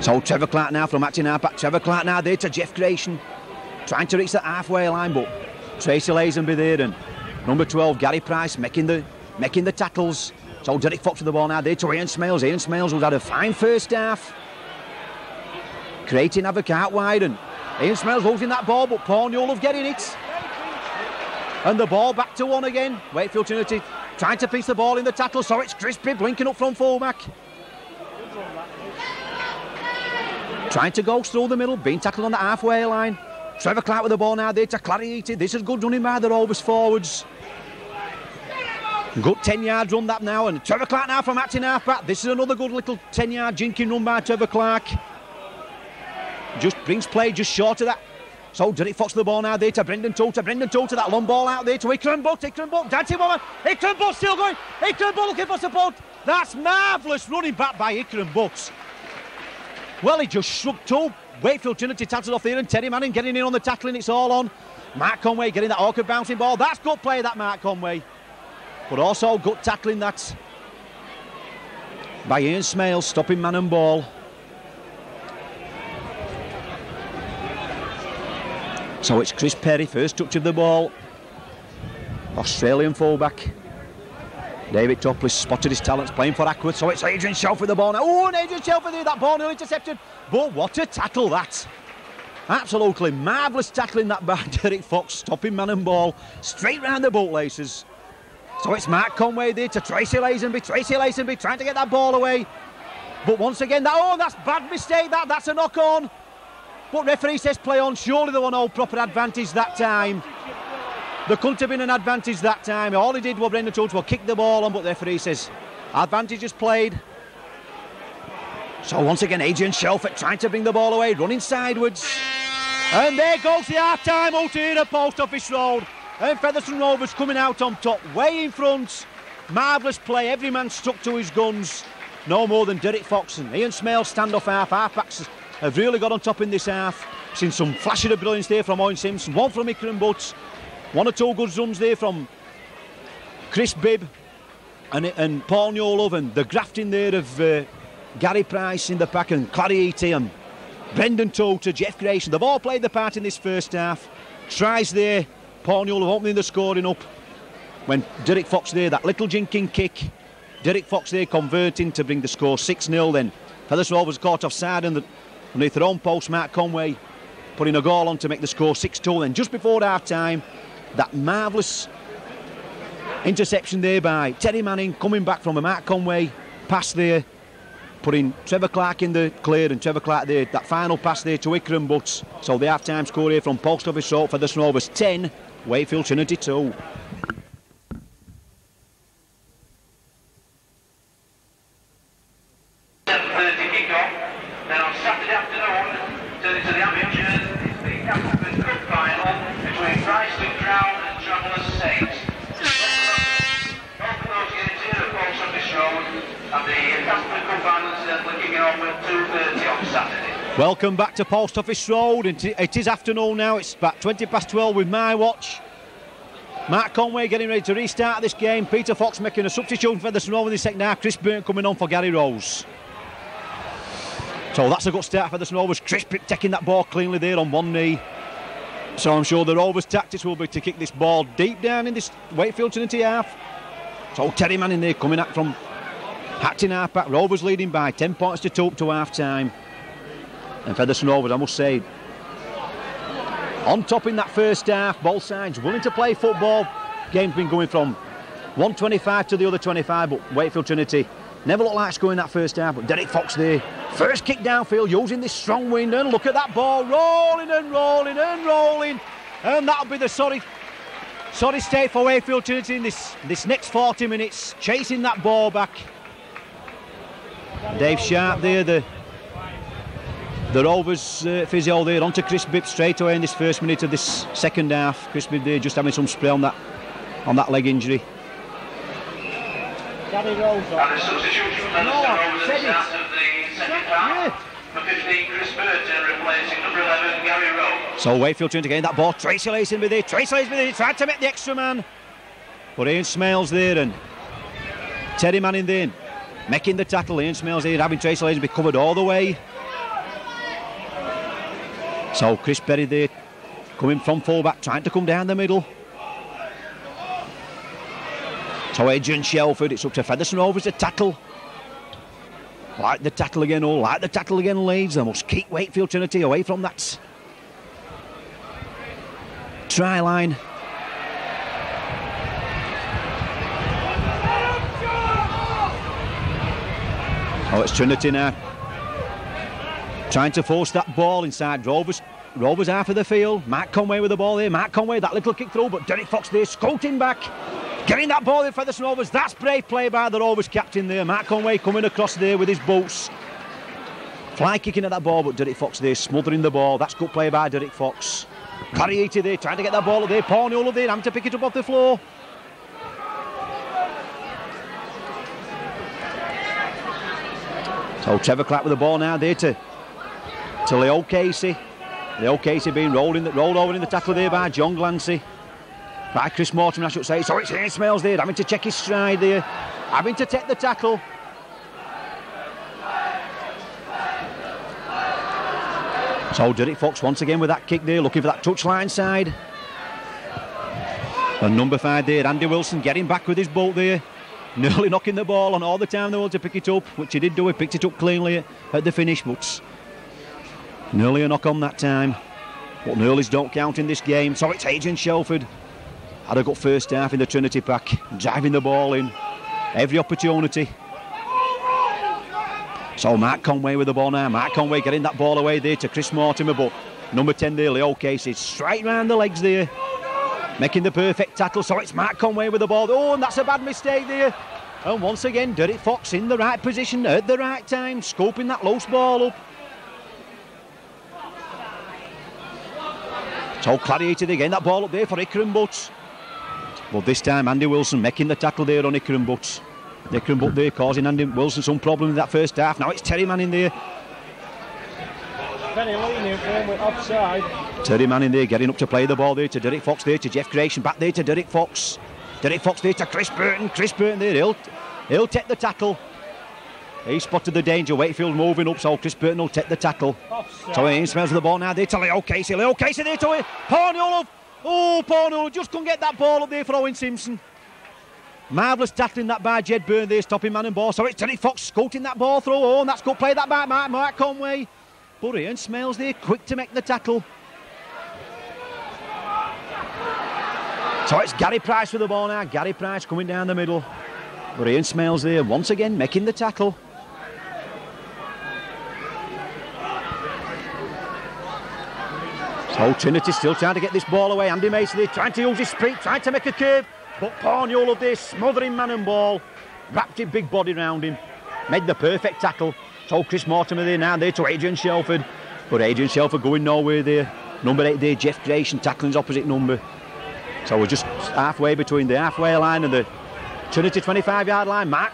So Trevor Clark now from acting halfback. Trevor Clark now there to Jeff Grayson. Trying to reach the halfway line, but Tracy Lazenby there, and number 12 Gary Price making the tackles. So Derek Fox with the ball now there to Ian Smales. Ian Smales who's had a fine first half, creating havoc out wide, and Ian Smales losing that ball, but Porniola getting it. And the ball back to one again. Wakefield Trinity trying to piece the ball in the tackle, so it's Chris Bibb linking up from fullback. Trying to go through the middle, being tackled on the halfway line. Trevor Clark with the ball now there to Clarieta. This is good running by the Rovers forwards. Good 10-yard run that now, and Trevor Clark now from acting halfback. This is another good little 10-yard jinking run by Trevor Clark. Just brings play just short of that. So Derek Fox with the ball now there to Brendan Tota. Brendan Tota, that long ball out there to Ikram Butt. Ikram Butt, dancing woman. Ikram Butt still going. Ikram Butt looking for support. That's marvellous running back by Ikram, but well, he just shrugged to. Wakefield Trinity tackles off there, and Terry Manning getting in on the tackling. It's all on. Mark Conway getting that awkward bouncing ball. That's good play, that Mark Conway. But also good tackling that by Ian Smales, stopping man and ball. So it's Chris Perry, first touch of the ball. Australian fullback. David Topless spotted his talents playing for Ackworth, so it's Adrian Shelford with the ball now. Oh, and Adrian Shelford there, that ball nearly intercepted. But what a tackle that. Absolutely marvellous tackling that by Derek Fox, stopping man and ball, straight round the bootlaces. So it's Mark Conway there to Tracy Lazenby. Tracy Lazenby trying to get that ball away. But once again, that's bad mistake, that's a knock on. But referee says play on, surely there was no proper advantage that time. There couldn't have been an advantage that time. All he did was Brendan Totes will kick the ball on, but the referee says advantage is played. So once again, Adrian Shelford trying to bring the ball away, running sideways. And there goes the half-time out here at Post Office Road. And Featherstone Rovers coming out on top, way in front. Marvellous play, every man stuck to his guns. No more than Derek Fox and Ian Smales stand off half-backs have really got on top in this half. Seen some flashes of brilliance there from Owen Simpson, one from Ikram Butts, one or two good runs there from Chris Bibb and Paul Newlove, and the grafting there of Gary Price in the pack, and Clary Eaty and Brendan Toter, Jeff Grayson. They've all played their part in this first half. Tries there, Paul Newlove opening the scoring up when Derek Fox there, that little jinking kick. Derek Fox there converting to bring the score 6-0. Then Featherstone Rovers caught offside underneath their own post. Mark Conway putting a goal on to make the score 6-2. Then just before half time, that marvellous interception there by Terry Manning, coming back from a Mark Conway pass there, putting Trevor Clark in the clear, and Trevor Clark there, that final pass there to Ikram Butts. So the half time score here from Post Office Road for the Rovers 10, Wakefield Trinity 2. Welcome back to Post Office Road. It is afternoon now. It's about 20 past 12 with my watch. Mark Conway getting ready to restart this game. Peter Fox making a substitution for the Snow in the second half. Chris Byrne coming on for Gary Rose. So that's a good start for the Rovers. Chris taking that ball cleanly there on one knee. So I'm sure the Rovers' tactics will be to kick this ball deep down in this Wakefield Trinity half. So Terry Manning there coming out from Acton half back. Rovers leading by 10 points to 2 up to half time. And Featherstone Rovers, I must say, on top in that first half, both sides willing to play football. Game's been going from 125 to the other 25, but Wakefield Trinity never looked like scoring that first half. But Derek Fox there, first kick downfield, using this strong wind, and look at that ball rolling and rolling and rolling, and that'll be the sorry state for Wakefield Trinity in this next 40 minutes, chasing that ball back. Dave Sharp there, the Rovers physio there, onto Chris Bibb straight away in this first minute of this second half. Chris Bibb there just having some spray on that leg injury. And a substitution for the Rovers at the start of the second half. Number 15, Chris Burton, replacing number 11, Gary Rose. So Wakefield trying to gain that ball. Tracy Lazenby there. Tracy Lazenby there. Tried to make the extra man. But Ian Smales there and Terry Manning there making the tackle. Ian Smales there having Tracy Lazenby covered all the way. So Chris Perry there coming from fullback, trying to come down the middle. So Adrian Shelford, it's up to Featherstone Rovers to tackle. Like the tackle again, Leeds. They must keep Wakefield Trinity away from that try line. Oh, it's Trinity now, trying to force that ball inside Rovers half of the field. Mark Conway with the ball there. Mark Conway, that little kick through, but Derek Fox there scouting back, getting that ball in for the Rovers. That's brave play by the Rovers captain there. Mark Conway coming across there with his boots, fly kicking at that ball, but Derek Fox there smothering the ball. That's good play by Derek Fox. Clary Eaty there trying to get that ball up there. Paul Newlove there having to pick it up off the floor. So Trevor Clark with the ball now there to Leo Casey. Leo Casey being rolled over in the tackle there by John Glancy. By Chris Mortimer, I should say. So it's Ian Smales there, having to check his stride there, having to take the tackle. So Derek Fox once again with that kick there, looking for that touchline side. And number 5 there, Andy Wilson, getting back with his bolt there. Nearly knocking the ball on all the time they wanted to pick it up, which he did do. He picked it up cleanly at the finish, but nearly a knock on that time. But nearly's don't count in this game. So it's Adrian Shelford. Had a good first half in the Trinity pack, driving the ball in every opportunity. So Mark Conway with the ball now. Mark Conway getting that ball away there to Chris Mortimer, but number 10 there, Leo Casey, straight round the legs there, making the perfect tackle. So it's Mark Conway with the ball. Oh, and that's a bad mistake there. And once again, Derek Fox in the right position at the right time, scoping that loose ball up. So Clariated again, that ball up there for Ikram Butts. But this time Andy Wilson making the tackle there on Ikram Butts. Ikram Butts there causing Andy Wilson some problem in that first half. Now it's Terry Manning there. Very lenient going with offside. Terry Manning there getting up to play the ball there to Derek Fox there to Jeff Grayson. Back there to Derek Fox. Derek Fox there to Chris Burton. Chris Burton there, he'll take the tackle. He spotted the danger. Wakefield moving up, so Chris Burton will take the tackle. Offside. So Ian Smells with the ball now there to Leo Casey. Leo Casey there to it. Paul Newell. Oh, Paul Newell just couldn't get that ball up there for Owen Simpson. Marvellous tackling that by Jed Byrne there, stopping man and ball. So it's Derek Fox scouting that ball through. Oh, and that's good play that by Mark Conway. But Ian Smells there, quick to make the tackle. So it's Gary Price with the ball now. Gary Price coming down the middle. But Ian Smells there, once again, making the tackle. So Trinity still trying to get this ball away. Andy Mason there, trying to use his speed, trying to make a curve. But Paul Newell up there, smothering man and ball. Wrapped his big body round him. Made the perfect tackle. So Chris Mortimer there now, there to Adrian Shelford. But Adrian Shelford going nowhere there. Number 8 there, Jeff Grayson, tackling his opposite number. So we're just halfway between the halfway line and the Trinity 25-yard line. Mark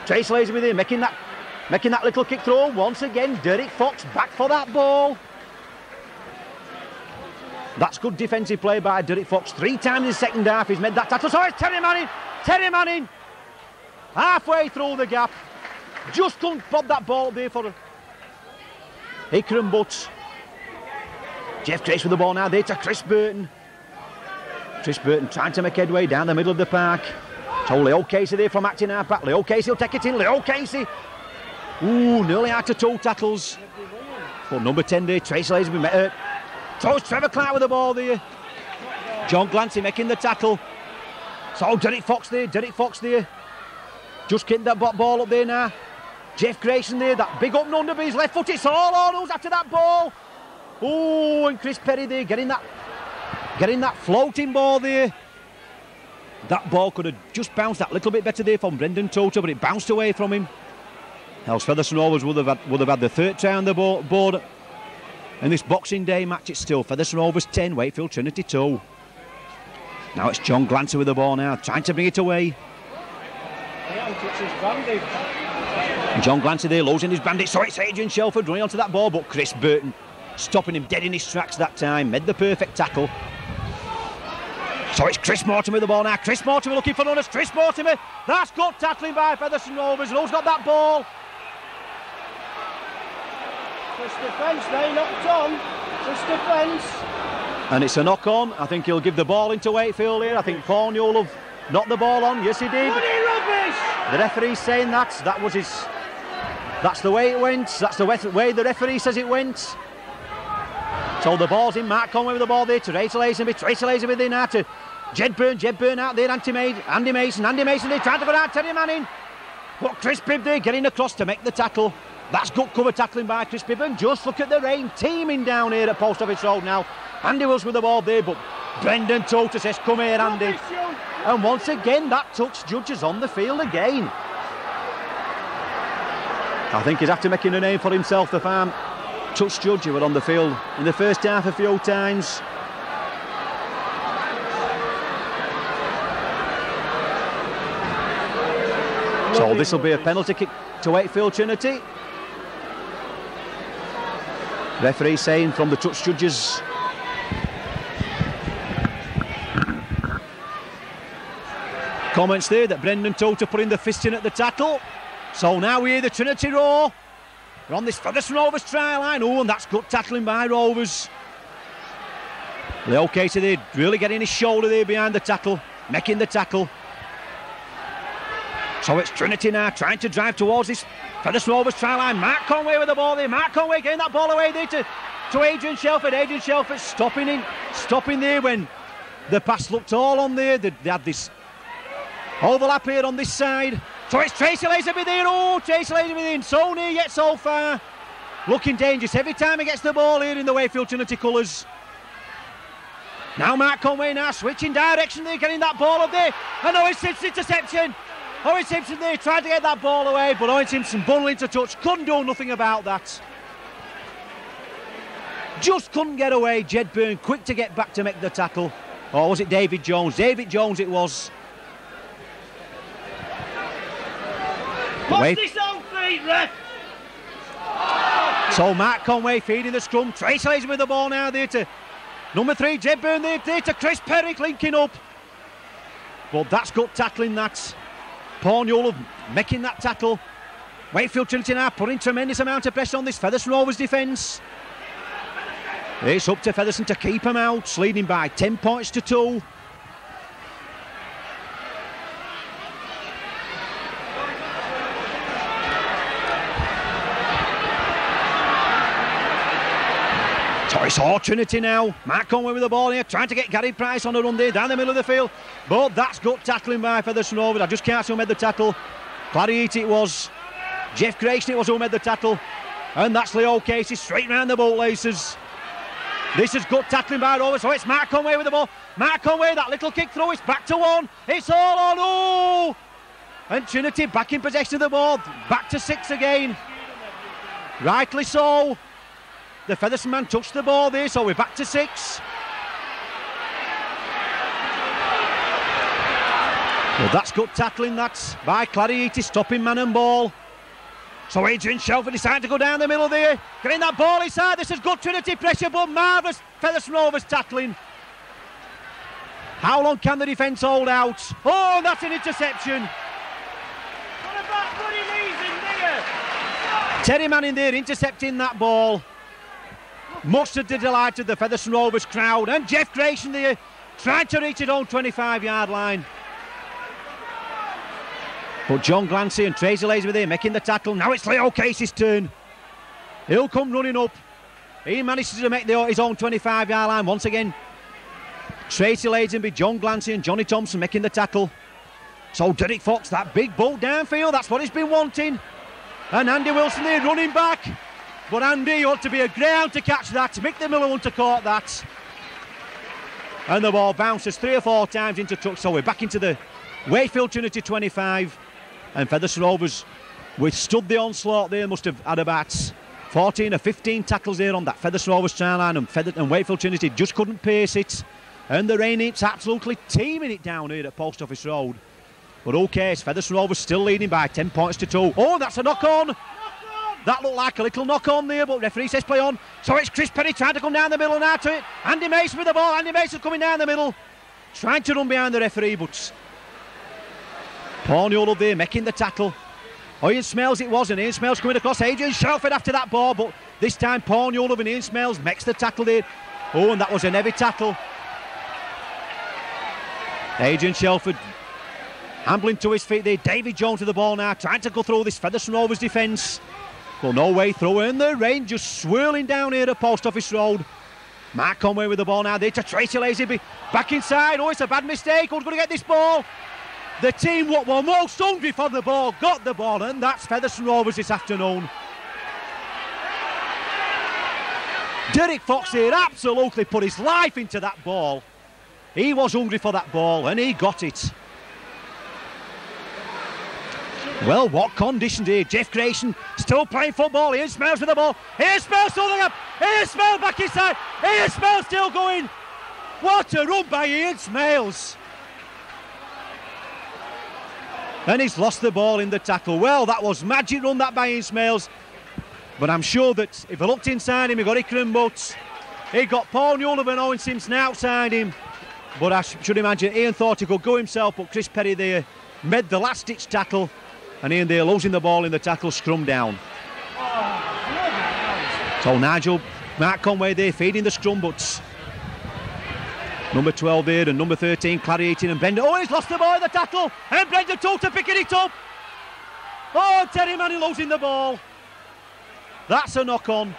Trace Lazenby there, making that little kick throw. Once again, Derek Fox back for that ball. That's good defensive play by Derek Fox. 3 times in the second half he's made that tackle. So it's Terry Manning. Terry Manning. Halfway through the gap. Just couldn't pop that ball there for Ikram Butts. Jeff Grace with the ball now there to Chris Burton. Chris Burton trying to make headway down the middle of the park. So Leo Casey there from acting half-back. Leo Casey will take it in. Leo Casey. Ooh, nearly out of 2 tackles. But number 10 there, Tracy Lazenby. So it's Trevor Clark with the ball there. John Glancy making the tackle. So Derek Fox there. Just getting that ball up there now. Jeff Grayson there, that big up and under by his left foot. It's all on who's after that ball. Oh, and Chris Perry there getting that floating ball there. That ball could have just bounced that little bit better there from Brendan Tota, but it bounced away from him. Else Featherstone Rovers would have had the 3rd try on the board. In this Boxing Day match, it's still Featherstone Rovers 10, Wakefield Trinity 2. Now it's John Glancy with the ball now, trying to bring it away. John Glancy there, losing his bandit. So it's Adrian Shelford running onto that ball, but Chris Burton stopping him dead in his tracks that time. Made the perfect tackle. So it's Chris Mortimer with the ball now. Chris Mortimer looking for runners. Chris Mortimer. That's good tackling by Featherstone Rovers. And who's got that ball? It's defence, they knocked on. It's defence. And it's a knock on. I think he'll give the ball into Wakefield here. I think Paul Newell have knocked the ball on. Yes, he did. Bloody rubbish! The referee's saying that was his. That's the way it went. That's the way the referee says it went. So the ball's in. Mark Conway with the ball there to Tracy Lazenby there now to Jed Byrne out there. Andy Mason there trying to go out Terry Manning. But Chris Bibb there getting across to make the tackle. That's good cover tackling by Chris Bibb. And just look at the rain teeming down here at Post Office Road now. Andy was with the ball there, but Brendan Tota says, come here, Andy. And once again, that touch judge is on the field again. I think he's after making a name for himself, the farm touch judge who were on the field in the first half a few times. So this will be a penalty kick to Wakefield Trinity. Referee saying from the touch judges. Comments there that Brendan Tota putting the fist in at the tackle. So now we hear the Trinity roar. We're on this Featherstone Rovers try line. Oh, and that's good tackling by Rovers. Leo Casey there really getting his shoulder there behind the tackle, making the tackle. So it's Trinity now trying to drive towards this Featherstone Rovers try line. Mark Conway with the ball there. Mark Conway getting that ball away there to Adrian Shelford. Adrian Shelford stopping there when the pass looked all on there. They had this overlap here on this side. So it's Tracy Lazenby there. Oh, Tracy Lazenby in. So near yet so far. Looking dangerous every time he gets the ball here in the Wakefield Trinity colours. Now Mark Conway now switching direction there, getting that ball up there. And Owen Simpson interception. Owen Simpson there tried to get that ball away, but Owen Simpson bundling to touch. Couldn't do nothing about that. Just couldn't get away. Jed Byrne quick to get back to make the tackle. Or was it David Jones? David Jones it was. What's this on feet, ref? So Mark Conway feeding the scrum. Trace Lazenby with the ball now there to number 3, Jed Byrne there to Chris Perrick linking up. But that's good tackling, that. Paul Newell making that tackle. Wakefield Trinity now putting tremendous amount of pressure on this Featherstone Rovers defence. It's up to Featherstone to keep them out, leading by 10 points to 2. So it's all Trinity now. Mark Conway with the ball here, trying to get Gary Price on a run there down the middle of the field. But that's good tackling by Featherstone Rovers. I just can't see who made the tackle. Clariette it was. Jeff Grayson it was who made the tackle. And that's Leo Casey straight round the bootlaces. This is good tackling by Rovers. So it's Mark Conway with the ball. Mark Conway, that little kick through. It's back to 1. It's all on. Oh! And Trinity back in possession of the ball. Back to 6 again. Rightly so. The Featherstone man touched the ball there, so we're back to 6. Well, that's good tackling, that's by Clariette, stopping man and ball. So Adrian Shelford decided to go down the middle there, getting that ball inside. This is good Trinity pressure, but marvellous Featherstone Rovers tackling. How long can the defence hold out? Oh, and that's an interception. What about Buddy Lees in there? Terry Manning there intercepting that ball. Much to the delight of the Featherstone Rovers crowd, and Jeff Grayson there trying to reach his own 25-yard line. But John Glancy and Tracy Lazenby there making the tackle. Now it's Leo Casey's turn. He'll come running up. He manages to make his own 25-yard line once again. Tracy Lazenby, John Glancy and Johnny Thompson making the tackle. So Derek Fox, that big ball downfield, that's what he's been wanting. And Andy Wilson there running back. But Andy ought to be a ground to catch that. Mick the Miller want to caught that. And the ball bounces 3 or 4 times into touch. So we're back into the Wakefield Trinity 25. And Featherstone Rovers withstood the onslaught there. Must have had about 14 or 15 tackles there on that Featherstone Rovers try line. And Wakefield Trinity just couldn't pace it. And the Rain Imps absolutely teaming it down here at Post Office Road. But okay, Featherstone Rovers still leading by 10 points to 2. Oh, that's a knock on. That looked like a little knock on there, but referee says play on. So it's Chris Perry trying to come down the middle now to it. Andy Mason with the ball. Andy Mason coming down the middle, trying to run behind the referee, but Paul Newell there making the tackle. Ian Smells it was, and Ian Smells coming across. Adrian Shelford after that ball, but this time Paul Newell and Ian Smells makes the tackle there. Oh, and that was a heavy tackle. Adrian Shelford ambling to his feet there. David Jones with the ball now, trying to go through this Featherstone Rovers defence. Well, no way through, and the rain just swirling down here at Post Office Road. Mark Conway with the ball now there to Tracy Lazenby. Back inside. Oh, it's a bad mistake. Who's going to get this ball? The team what were most hungry for the ball got the ball, and that's Featherstone Rovers this afternoon. Derek Fox here absolutely put his life into that ball. He was hungry for that ball, and he got it. Well, what conditions here. Jeff Grayson still playing football. Ian Smells with the ball. Ian Smells holding up. Ian Smells back inside. Ian Smells still going. What a run by Ian Smells. And he's lost the ball in the tackle. Well, that was magic run that by Ismails. But I'm sure that if he looked inside him, he got Ikram Butts. He got Paul Newell and Owen Simpson outside him. But I should imagine Ian thought he could go himself, but Chris Perry there made the last-ditch tackle. And Ian there losing the ball in the tackle, scrum down. So Mark Conway there feeding the scrum butts. Number 12 there and number 13, Clary Eaton and Brendan. Oh, he's lost the ball in the tackle. And Brendan Toulter picking it up. Oh, Terry Manning losing the ball. That's a knock-on.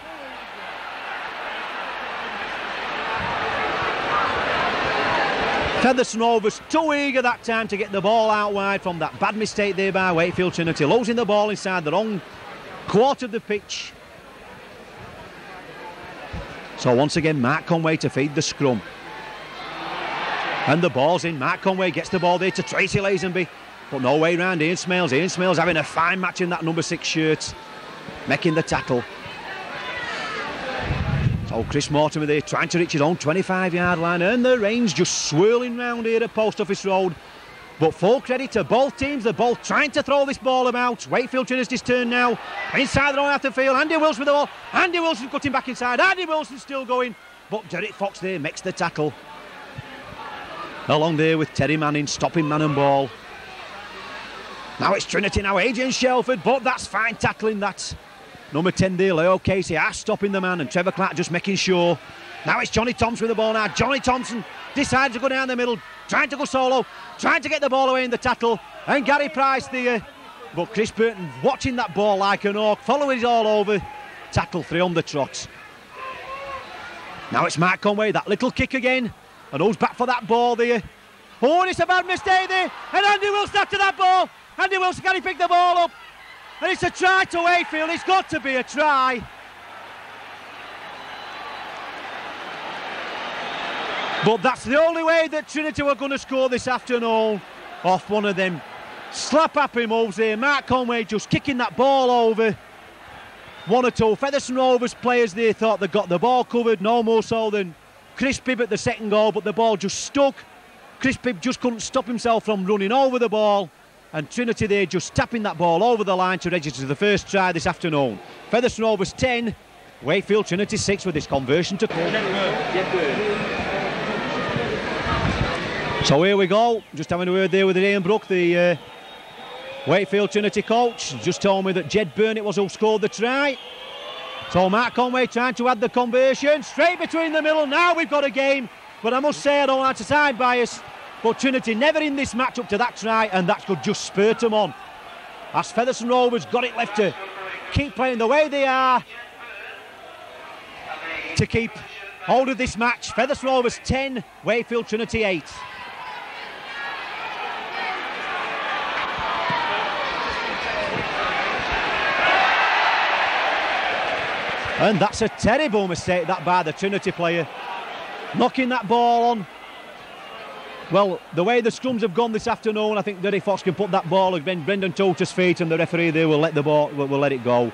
Featherstone Rovers too eager that time to get the ball out wide from that bad mistake there by Wakefield Trinity. Losing the ball inside the wrong quarter of the pitch. So once again, Mark Conway to feed the scrum. And the ball's in. Mark Conway gets the ball there to Tracy Lazenby. But no way round Ian Smales. Ian Smales having a fine match in that number 6 shirt. Making the tackle. So Chris Mortimer there trying to reach his own 25-yard line. And the rain's just swirling round here at Post Office Road. But full credit to both teams. They're both trying to throw this ball about. Wakefield Trinity's turn now. Inside their own half the field. Andy Wilson with the ball. Andy Wilson cutting back inside. Andy Wilson still going. But Derek Fox there makes the tackle. Along there with Terry Manning stopping man and ball. Now it's Trinity now. Adrian Shelford. But that's fine tackling that. Number 10 there, Leo Casey, stopping the man, and Trevor Clark just making sure. Now it's Johnny Thompson with the ball now. Johnny Thompson decides to go down the middle, trying to go solo, trying to get the ball away in the tackle. And Gary Price there. But Chris Burton watching that ball like an hawk, following it all over. Tackle 3 on the trot. Now it's Mark Conway, that little kick again. And who's back for that ball there? Oh, and it's a bad mistake there. And Andy Wilson after that ball. Andy Wilson, can he pick the ball up? And it's a try to Wakefield. It's got to be a try. But that's the only way that Trinity were going to score this afternoon. Off one of them slap-happy moves there. Mark Conway just kicking that ball over. 1 or 2 Featherstone Rovers players there thought they got the ball covered. No more so than Chris Pibb at the second goal. But the ball just stuck. Chris Pibb just couldn't stop himself from running over the ball. And Trinity there just tapping that ball over the line to register the first try this afternoon. Featherstone Rovers 10, Wakefield Trinity 6 with this conversion to come. So here we go, just having a word there with Ian Brook, the Wakefield Trinity coach. Just told me that Jed Burnett was who scored the try. So Mark Conway trying to add the conversion, straight between the middle. Now we've got a game, but I must say I don't like to side bias. But Trinity never in this match up to that try, and that could just spurt them on. As Featherstone Rovers got it left to keep playing the way they are, to keep hold of this match. Featherstone Rovers 10, Wakefield Trinity 8. And that's a terrible mistake that by the Trinity player. Knocking that ball on. Well, the way the scrums have gone this afternoon, I think Derek Fox can put that ball at Brendan Toulter's feet, and the referee there will let the ball, will let it go.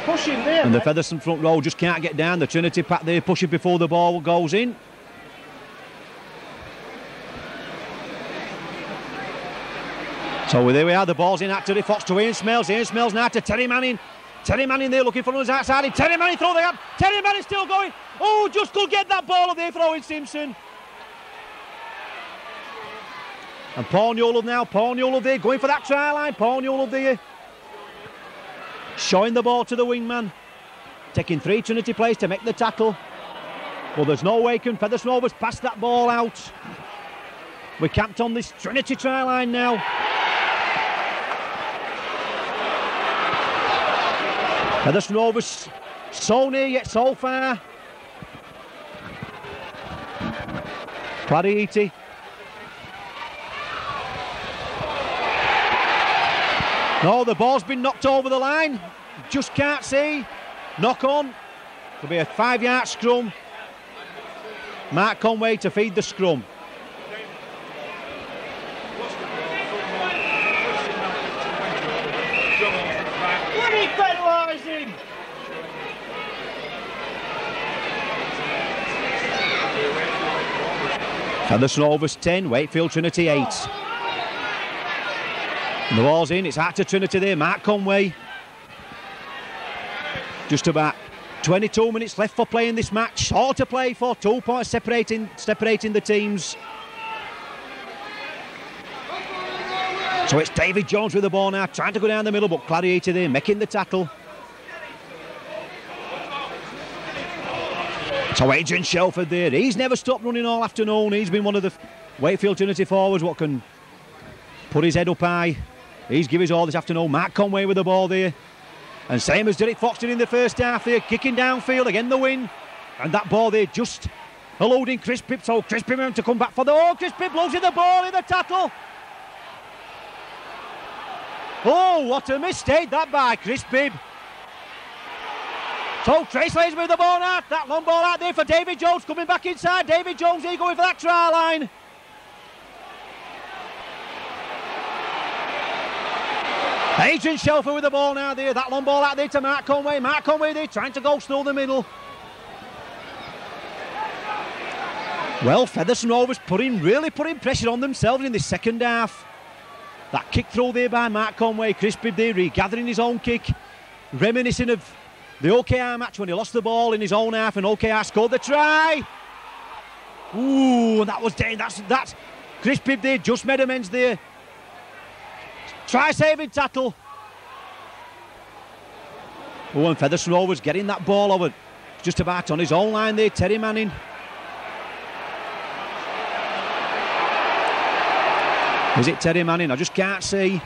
Pushing there. And the Featherstone front row just can't get down. The Trinity pack there pushing before the ball goes in. So there we are. The ball's in at Derek Fox to Ian Smales. Ian Smales now to Terry Manning. Terry Manning there looking for runners outside him. Terry Manning throw the gap. Terry Manning still going. Oh, just could get that ball up there for Owen Simpson. And Paul Newell now. Paul Newell there going for that try line. Paul Newell there. Showing the ball to the wingman. Taking 3 Trinity players to make the tackle. Well, there's no way can Featherstone Rovers pass that ball out. We're camped on this Trinity try line now. Featherstone Rovers so near yet so far. Clary Eaton. No, the ball's been knocked over the line. Just can't see. Knock on. It'll be a 5-yard scrum. Mark Conway to feed the scrum. What are you penalising? Featherstone Rovers 10, Wakefield Trinity 8. And the ball's in, it's out to Trinity there, Mark Conway. Just about 22 minutes left for playing this match. All to play for, 2 points separating the teams. So it's David Jones with the ball now, trying to go down the middle, but Gladiator there making the tackle. So Adrian Shelford there, he's never stopped running all afternoon. He's been one of the Wakefield Trinity forwards what can put his head up high. He's given his all this afternoon. Mark Conway with the ball there. And same as Derek Fox did in the first half there, kicking downfield, again the win. And that ball there just eluding Chris Pibb. So Chris Pibb having to come back for the... Oh, Chris Pibb losing the ball in the tackle. Oh, what a mistake that by Chris Pibb. So Trace Lays with the ball now. That long ball out there for David Jones coming back inside. David Jones here going for that try line. Adrian Shelford with the ball now there. That long ball out there to Mark Conway. Mark Conway there trying to go through the middle. Well, Featherstone Rovers really putting pressure on themselves in the second half. That kick through there by Mark Conway. Chris Pibb there regathering his own kick. Reminiscing of the OKR match when he lost the ball in his own half and OKR scored the try. Ooh, and that was that's Chris Pibb there just made amends there. Try saving tackle. Oh, and Featherstone Rovers getting that ball over just about on his own line there, Terry Manning. Is it Terry Manning? I just can't see.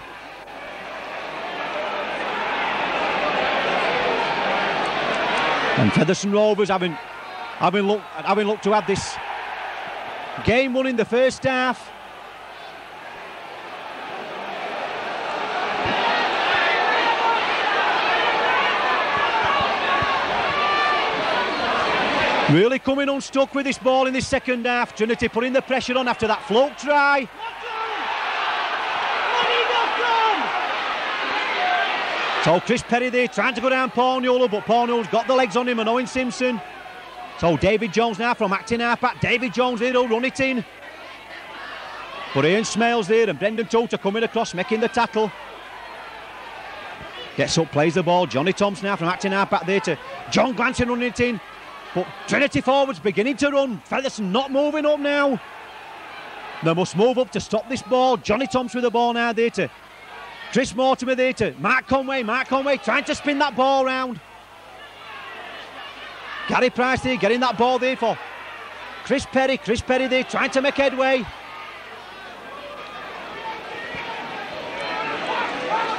And Featherstone Rovers having looked to have this game won in the first half. Really coming unstuck with this ball in this second half. Trinity putting the pressure on after that float try. So Chris Perry there trying to go down Paul Newell, but Paul Newell's got the legs on him and Owen Simpson. So David Jones now from acting halfback. David Jones there will run it in. But Ian Smales there and Brendan Toter coming across, making the tackle. Gets up, plays the ball. Johnny Thompson now from acting halfback there to John Glanson running it in. But Trinity forwards beginning to run. Featherstone not moving up now. They must move up to stop this ball. Johnny Thompson with the ball now there to Chris Mortimer there to Mark Conway. Mark Conway trying to spin that ball round. Gary Price there getting that ball there for Chris Perry. Chris Perry there trying to make headway.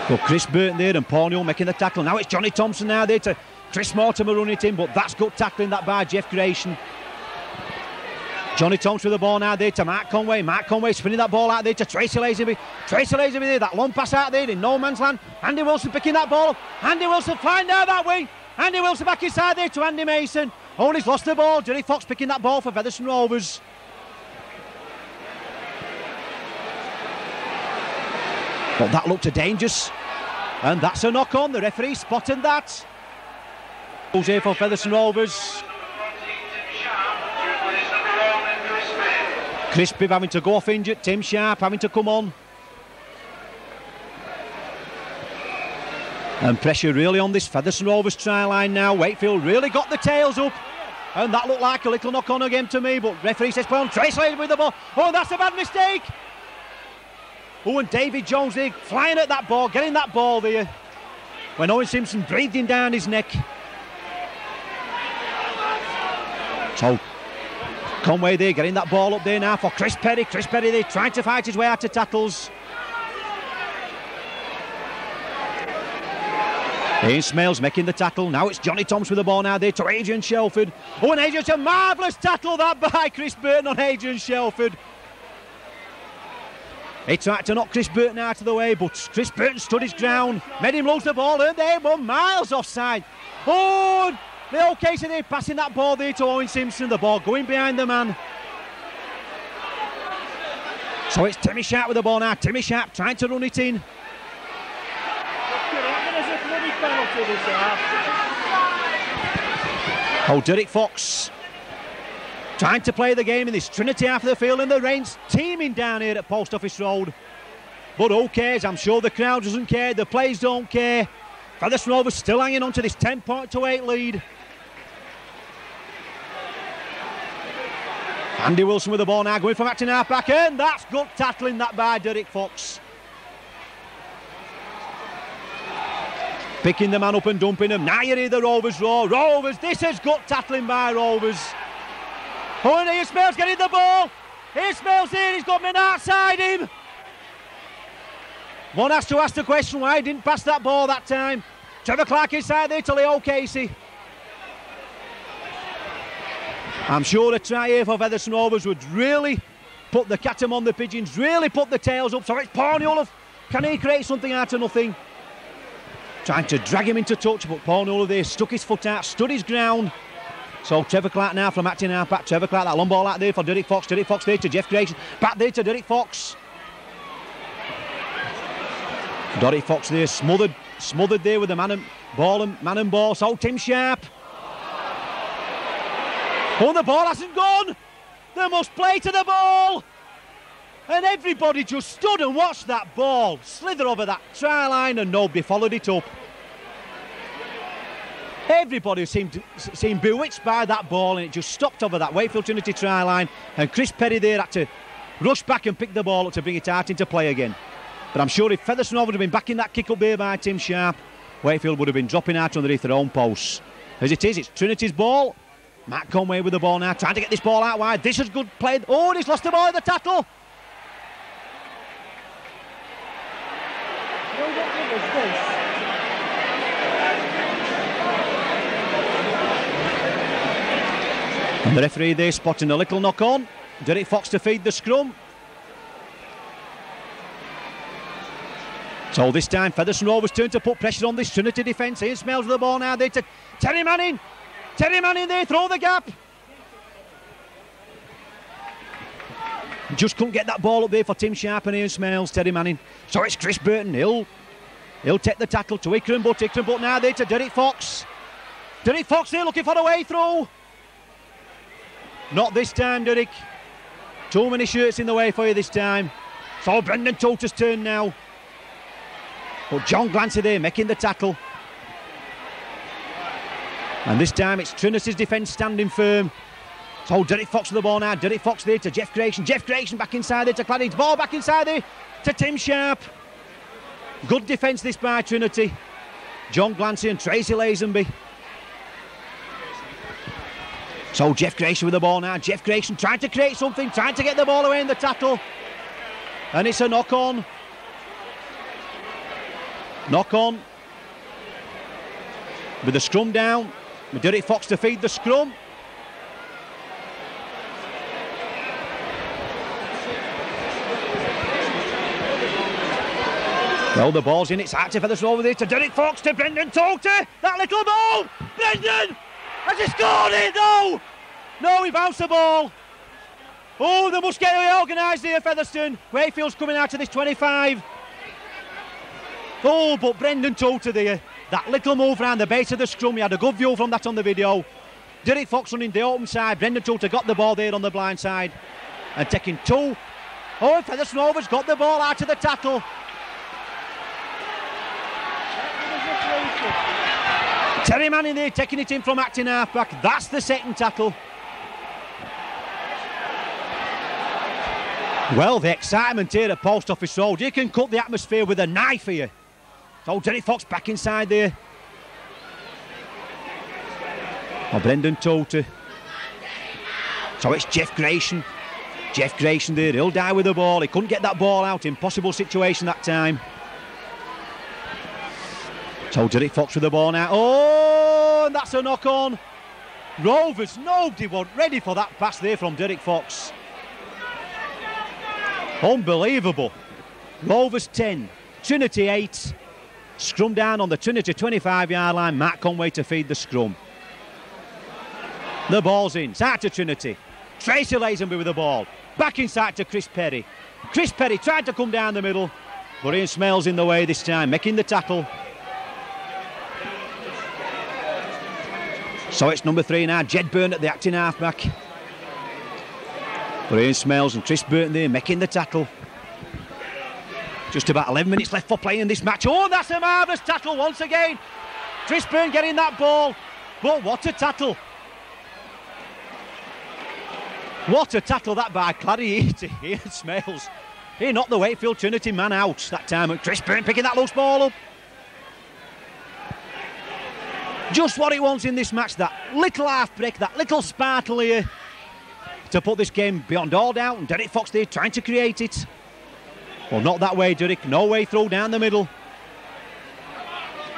Well, Chris Burton there and Paul Newell making the tackle. Now it's Johnny Thompson now there to Chris Mortimer running it in, but that's good tackling that by Jeff Grayson. Johnny Thompson with the ball now there to Mark Conway. Mark Conway spinning that ball out there to Tracy Lazenby. Tracy Lazenby there, that long pass out there in no man's land. Andy Wilson picking that ball up. Andy Wilson flying down that wing. Andy Wilson back inside there to Andy Mason. Oh, and he's lost the ball. Jerry Fox picking that ball for Featherstone Rovers. But that looked dangerous. And that's a knock on. The referee spotted that. Goes here for Featherstone Rovers. Chris Pibb having to go off injured. Tim Sharp having to come on. And pressure really on this Featherstone Rovers try line now. Wakefield really got the tails up. And that looked like a little knock on again to me. But referee says play on. Trace Lane with the ball. Oh, that's a bad mistake. Oh, and David Jones there flying at that ball, getting that ball there. When Owen Simpson breathed him down his neck. So Conway there getting that ball up there now for Chris Perry. Chris Perry there trying to fight his way out of tackles. Ian Smales making the tackle. Now it's Johnny Thompson with the ball now there to Adrian Shelford. Oh, and Adrian, a marvellous tackle that by Chris Burton on Adrian Shelford. He tried to knock Chris Burton out of the way, but Chris Burton stood his ground, made him lose the ball, and they were miles offside. Oh, the OK, so they're passing that ball there to Owen Simpson, the ball going behind the man. So it's Timmy Sharp with the ball now. Timmy Sharp trying to run it in. Oh, Derek Fox Trying to play the game in this Trinity half of the field, and the rain's teeming down here at Post Office Road. But who cares? I'm sure the crowd doesn't care, the players don't care. Featherstone Rovers still hanging on to this 10-point-to-8 lead. Andy Wilson with the ball now, going from acting half back, and that's good tackling that by Derek Fox. Picking the man up and dumping him. Now you hear the Rovers roar. Rovers, this is good tackling by Rovers. Oh, and Ismail's getting the ball. Ismail's here, he's got men outside him. One has to ask the question why he didn't pass that ball that time. Trevor Clark inside there to Leo Casey. I'm sure a try here for Featherstone Rovers would really put the cat among the pigeons, really put the tails up. So it's Paul Newell. Can he create something out of nothing? Trying to drag him into touch, but Paul Newell there stuck his foot out, stood his ground. So Trevor Clark now from acting half back. Trevor Clark, that long ball out there for Derek Fox. Derek Fox there to Jeff Grayson. Back there to Derek Fox. Derek Fox there smothered there with the man and ball. So Tim Sharp. Oh, the ball hasn't gone. They must play to the ball. And everybody just stood and watched that ball slither over that try line, and nobody followed it up. Everybody seemed bewitched by that ball, and it just stopped over that Wakefield Trinity try line, and Chris Perry there had to rush back and pick the ball up to bring it out into play again. But I'm sure if Featherstone would have been backing that kick up there by Tim Sharp, Wakefield would have been dropping out underneath their own posts. As it is, it's Trinity's ball. Matt Conway with the ball now, trying to get this ball out wide. This is good play. Oh, and he's lost the ball in the tackle. And the referee there spotting a little knock on. Derek Fox to feed the scrum. So this time Featherstone Rovers turn to put pressure on this Trinity defence. Here's Smells with the ball now there to Terry Manning. Terry Manning there, throw the gap. Just couldn't get that ball up there for Tim Sharp and Ian Smails. Terry Manning. So it's Chris Burton. He'll take the tackle to Ikram Butt now there to Derek Fox. Derek Fox there looking for a way through. Not this time, Derek. Too many shirts in the way for you this time. So Brendan Toter's turn now. But John Glancy there making the tackle. And this time it's Trinity's defence standing firm. So Derek Fox with the ball now. Derek Fox there to Jeff Grayson. Jeff Grayson back inside there to Cladding's. Ball back inside there to Tim Sharp. Good defence this by Trinity. John Glancy and Tracy Lazenby. So Jeff Grayson with the ball now. Jeff Grayson trying to create something, trying to get the ball away in the tackle. And it's a knock-on. Knock-on. With the scrum down. With Derek Fox to feed the scrum. Well, the ball's in, it's active for the over there to Derek Fox, to Brendan Toter. That little ball! Brendan! Has he scored it? No! No, he bounced the ball. Oh, they must get organised here, Featherstone. Wayfield's coming out of this 25. Oh, but Brendan Toter there. That little move round the base of the scrum. You had a good view from that on the video. Derek Fox running the open side. Brendan Toter got the ball there on the blind side. And taking two. Oh, Featherstone Rovers got the ball out of the tackle. Terry Manning there taking it in from acting half-back. That's the second tackle. Well, the excitement here at Post Office Road. You can cut the atmosphere with a knife here. So Derek Fox back inside there. Oh, Brendan Toter. So it's Jeff Grayson. Jeff Grayson there. He'll die with the ball. He couldn't get that ball out. Impossible situation that time. So Derek Fox with the ball now. Oh, and that's a knock-on. Rovers, nobody was ready for that pass there from Derek Fox. Unbelievable. Rovers 10, Trinity 8. Scrum down on the Trinity 25-yard line. Matt Conway to feed the scrum. The ball's in. Side to Trinity. Tracy Lazenby with the ball. Back inside to Chris Perry. Chris Perry tried to come down the middle, but Ian Smails in the way this time, making the tackle. So it's number 3 now, Jed Byrne at the acting halfback. But Ian Smales and Chris Burton there making the tackle. Just about 11 minutes left for play in this match. Oh, that's a marvellous tackle once again. Chris Burton getting that ball. But what a tackle. What a tackle that by Clarieti. Ian Smales. He knocked the Wakefield Trinity man out that time. And Chris Burton picking that loose ball up. Just what he wants in this match. That little half break, that little sparkle here to put this game beyond all doubt. And Derek Fox there trying to create it. Well, not that way, Derek. No way through down the middle.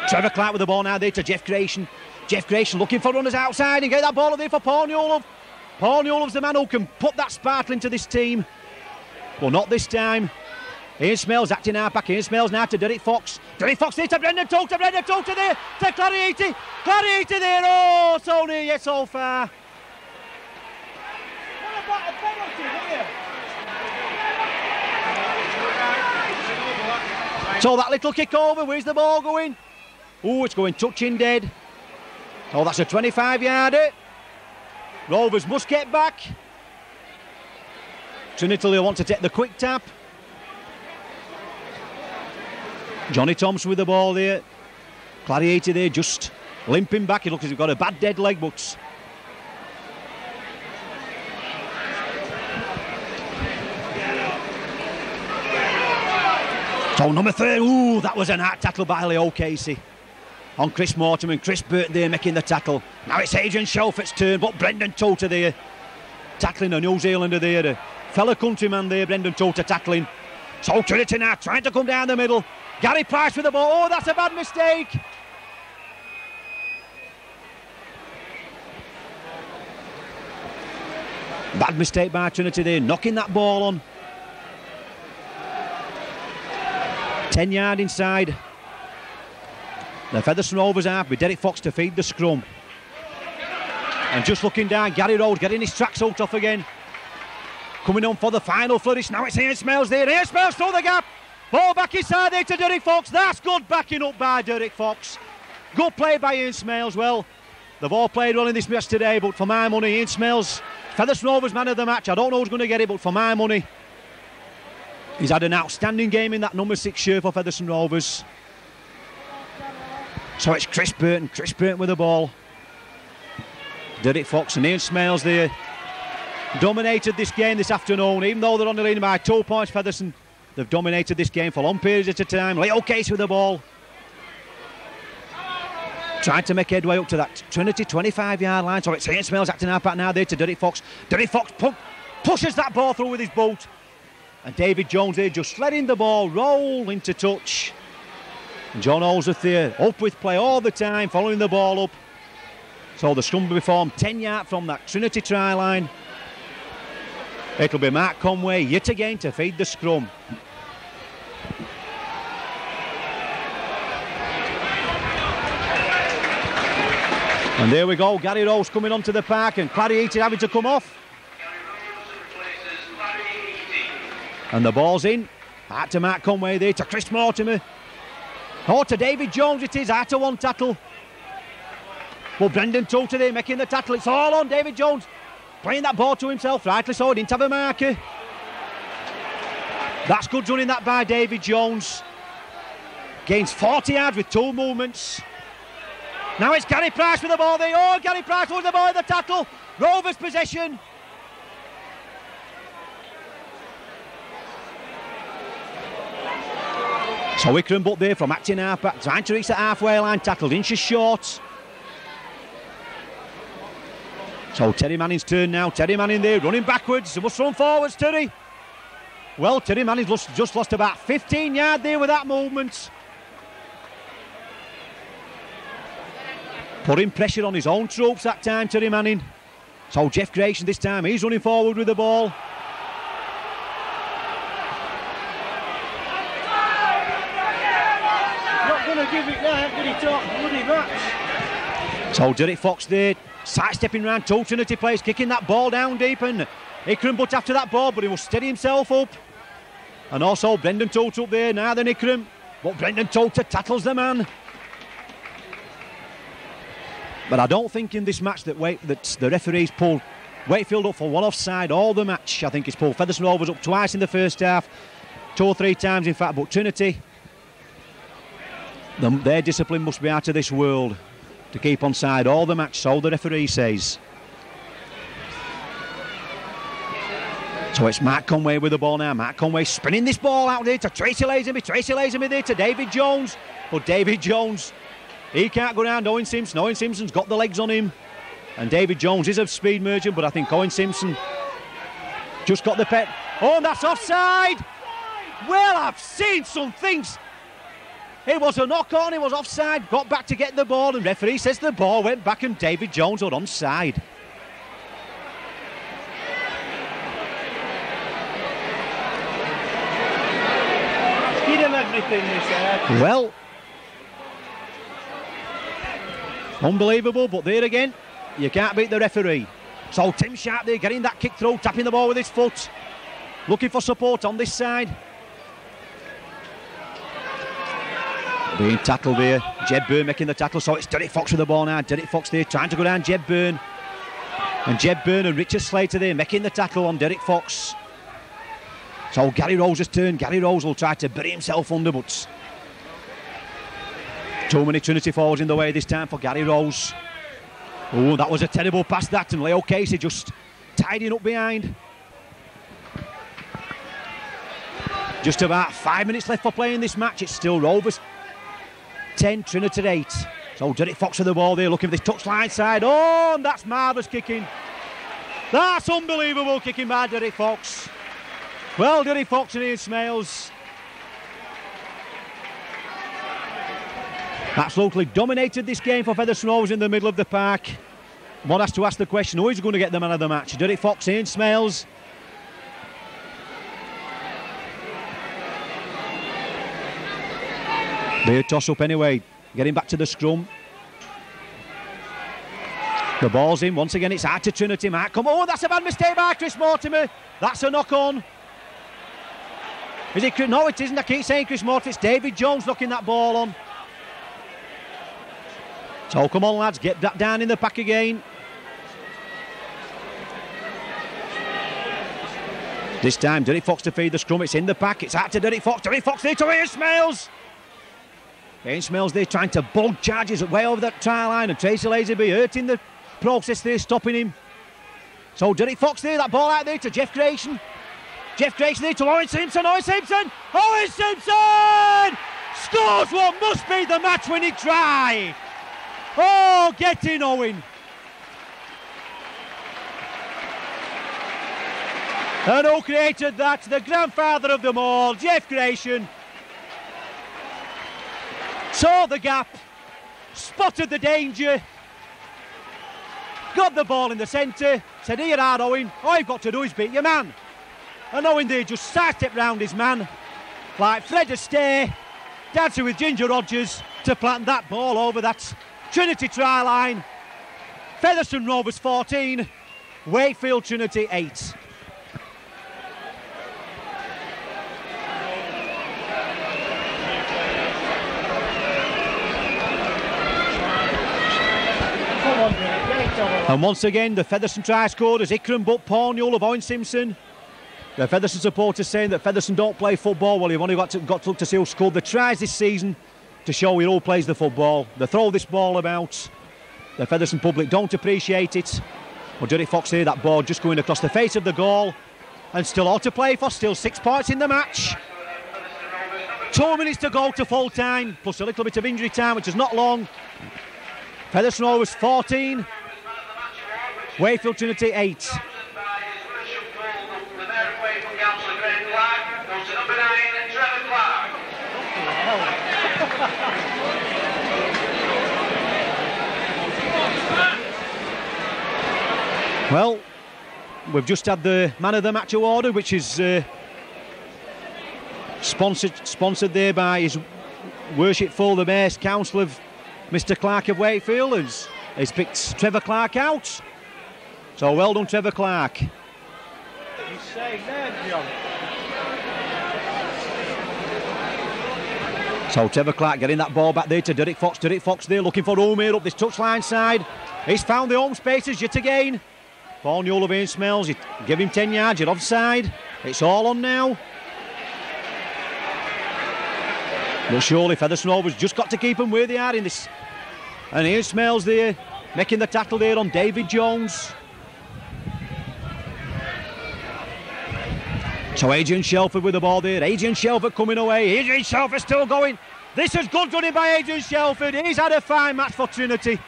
Trevor Clark with the ball now there to Jeff Creation. Jeff Creation looking for runners outside and get that ball up there for Paul Newlove. Paul Newlove's the man who can put that sparkle into this team. Well, not this time. Ian Smales acting out back. Ian Smales now to Derek Fox. Derek Fox there to Brendan Toter. Brendan Toter there to Clarieti. Clarieti there. Oh, so near yet so far. What about a penalty here? So that little kick over. Where's the ball going? Oh, it's going touching dead. Oh, that's a 25-yarder. Rovers must get back. Trinity will want to take the quick tap. Johnny Thompson with the ball there. Clarieti there just limping back. He looks as if he's got a bad dead leg, but so number 3. Ooh, that was an hard tackle by Leo Casey on Chris Mortimer. Chris Burton there making the tackle. Now it's Adrian Shelford's turn, but Brendan Toter there tackling a New Zealander there. A fellow countryman there, Brendan Toter tackling. So Trinity now trying to come down the middle. Gary Price with the ball. Oh, that's a bad mistake. Bad mistake by Trinity there, knocking that ball on. 10-yard inside. The Featherstone Rovers half with Derek Fox to feed the scrum. And just looking down, Gary Rhodes getting his tracksuit off again. Coming on for the final flourish. Now it's Ian Smales there. Ian Smales through the gap. Ball back inside there to Derek Fox. That's good backing up by Derek Fox. Good play by Ian Smales. Well, they've all played well in this match today, but for my money, Ian Smales, Featherstone Rovers man of the match. I don't know who's going to get it, but for my money, he's had an outstanding game in that number 6 shirt for Featherstone Rovers. So it's Chris Burton with the ball. Derek Fox and Ian Smales there dominated this game this afternoon. Even though they're on the lead by 2 points, Featherstone, they've dominated this game for long periods at a time. Leo Case with the ball. Trying to make headway up to that Trinity 25-yard line. So it's Ian Smales acting out back now there to Derek Fox. Derek Fox pushes that ball through with his boot. And David Jones there just letting the ball roll into touch. And John Olsworth there up with play all the time, following the ball up. So the scrum will be formed 10 yards from that Trinity try line. It'll be Mark Conway yet again to feed the scrum. And there we go, Gary Rose coming onto the park and Clarieti having to come off. And the ball's in. Out to Mark Conway there, to Chris Mortimer. Oh, to David Jones it is, out to one tackle. Well, Brendan Toter there making the tackle. It's all on David Jones. Playing that ball to himself, rightly so, didn't have a marker. That's good running that by David Jones. Gains 40 yards with 2 movements. Now it's Gary Price with the ball there. Oh, Gary Price with the ball in the tackle. Rovers possession. So Wickram Butt there from acting halfback, trying to reach the halfway line, tackled inches short. So Terry Manning's turn now. Terry Manning there, running backwards. He must run forwards, Terry. Well, Terry Manning's just lost about 15 yards there with that movement. Putting pressure on his own troops that time, Terry Manning. So Jeff Creation this time, he's running forward with the ball. Not going to give it now, did he talk bloody match? So Derek Fox there, sidestepping round 2 Trinity players, kicking that ball down deep, and Ikram Butt after that ball, but he will steady himself up. And also Brendan Toter up there, now then Ikram, but Brendan Toter tackles the man. But I don't think in this match that the referees pulled Wakefield up for one offside all the match. I think it's pulled Featherstone Rovers up twice in the first half, 2 or 3 times in fact, but Trinity, their discipline must be out of this world to keep on side all the match, so the referee says. So it's Mark Conway with the ball now. Mark Conway spinning this ball out there to Tracy Lazenby. Tracy Lazenby there to David Jones. But David Jones, he can't go round Owen Simpson. Owen Simpson's got the legs on him. And David Jones is a speed merchant, but I think Owen Simpson just got the pet. Oh, and that's offside. Well, I've seen some things. It was a knock on, it was offside. Got back to get the ball, and referee says the ball went back and David Jones was onside. Well, unbelievable, but there again, you can't beat the referee. So Tim Sharp there getting that kick through, tapping the ball with his foot, looking for support on this side. Being tackled there, Jed Byrne making the tackle, so it's Derek Fox with the ball now. Derek Fox there trying to go down Jed Byrne. And Jed Byrne and Richard Slater there making the tackle on Derek Fox. So Gary Rose's turn. Gary Rose will try to bury himself under, but too many Trinity forwards in the way this time for Gary Rose. Oh, that was a terrible pass that, and Leo Casey just tidying up behind. Just about 5 minutes left for playing this match. It's still Rovers 10, Trinity 8. So Derek Fox with the ball there, looking for this touchline side. Oh, and that's marvellous kicking. That's unbelievable kicking by Derek Fox. Well, Derek Fox and Ian Smales absolutely dominated this game for Featherstone Rovers in the middle of the park. One has to ask the question, who is going to get the man of the match? Derek Fox, Ian Smales. Their toss up anyway, getting back to the scrum. The ball's in, once again it's out to Trinity. Mark, come on, that's a bad mistake by Chris Mortimer. That's a knock on. Is it? No, it isn't. I keep saying Chris Mortimer. It's David Jones knocking that ball on. So come on lads, get that down in the pack again. This time Derek Fox to feed the scrum. It's in the pack, it's out to Derek Fox. Derek Fox there to Ian Smales. Ian Smales there trying to bog charges way over that try line, and Tracy Lazenby hurting the process there, stopping him. So Derek Fox there, that ball out there to Jeff Grayson. Jeff Grayson there to Owen Simpson. Owen Simpson! Owen Simpson! Scores what must be the match-winning try. Oh, get in, Owen. And who created that? The grandfather of them all, Jeff Grayson. Saw the gap, spotted the danger, got the ball in the centre, said, here are Owen, all you've got to do is beat your man. And Owen there just sidestepped round his man, like Fred Astaire, dancing with Ginger Rogers to plant that ball over that Trinity try line. Featherstone Rovers 14, Wakefield Trinity 8. And once again, the Featherstone try scored as Ikram Butt Pornewall of Owen Simpson. The Featherstone supporters saying that Featherstone don't play football. Well, you've only got to look to see who scored the tries this season to show who plays the football. They throw this ball about. The Featherstone public don't appreciate it. Well, Derek Fox here, that ball just going across the face of the goal. And still all to play for, still 6 points in the match. 2 minutes to go to full time, plus a little bit of injury time, which is not long. Featherstone Rovers 14, Wakefield Trinity 8. Well, we've just had the Man of the Match awarded, which is sponsored there by His Worshipful the Mayor's Council of Mr. Clark of Wakefield, has picked Trevor Clark out. So well done, Trevor Clark. He's saying there, John. So Trevor Clark getting that ball back there to Derek Fox. Derek Fox there looking for Omir up this touchline side. He's found the home spaces yet again. Paul Newell of Ian Smells, you give him 10 yards, you're offside. It's all on now. But surely Featherstone Rovers just got to keep them where they are in this. And Ian Smells there, making the tackle there on David Jones. So Adrian Shelford with the ball there. Adrian Shelford coming away. Adrian Shelford still going. This is good running by Adrian Shelford. He's had a fine match for Trinity.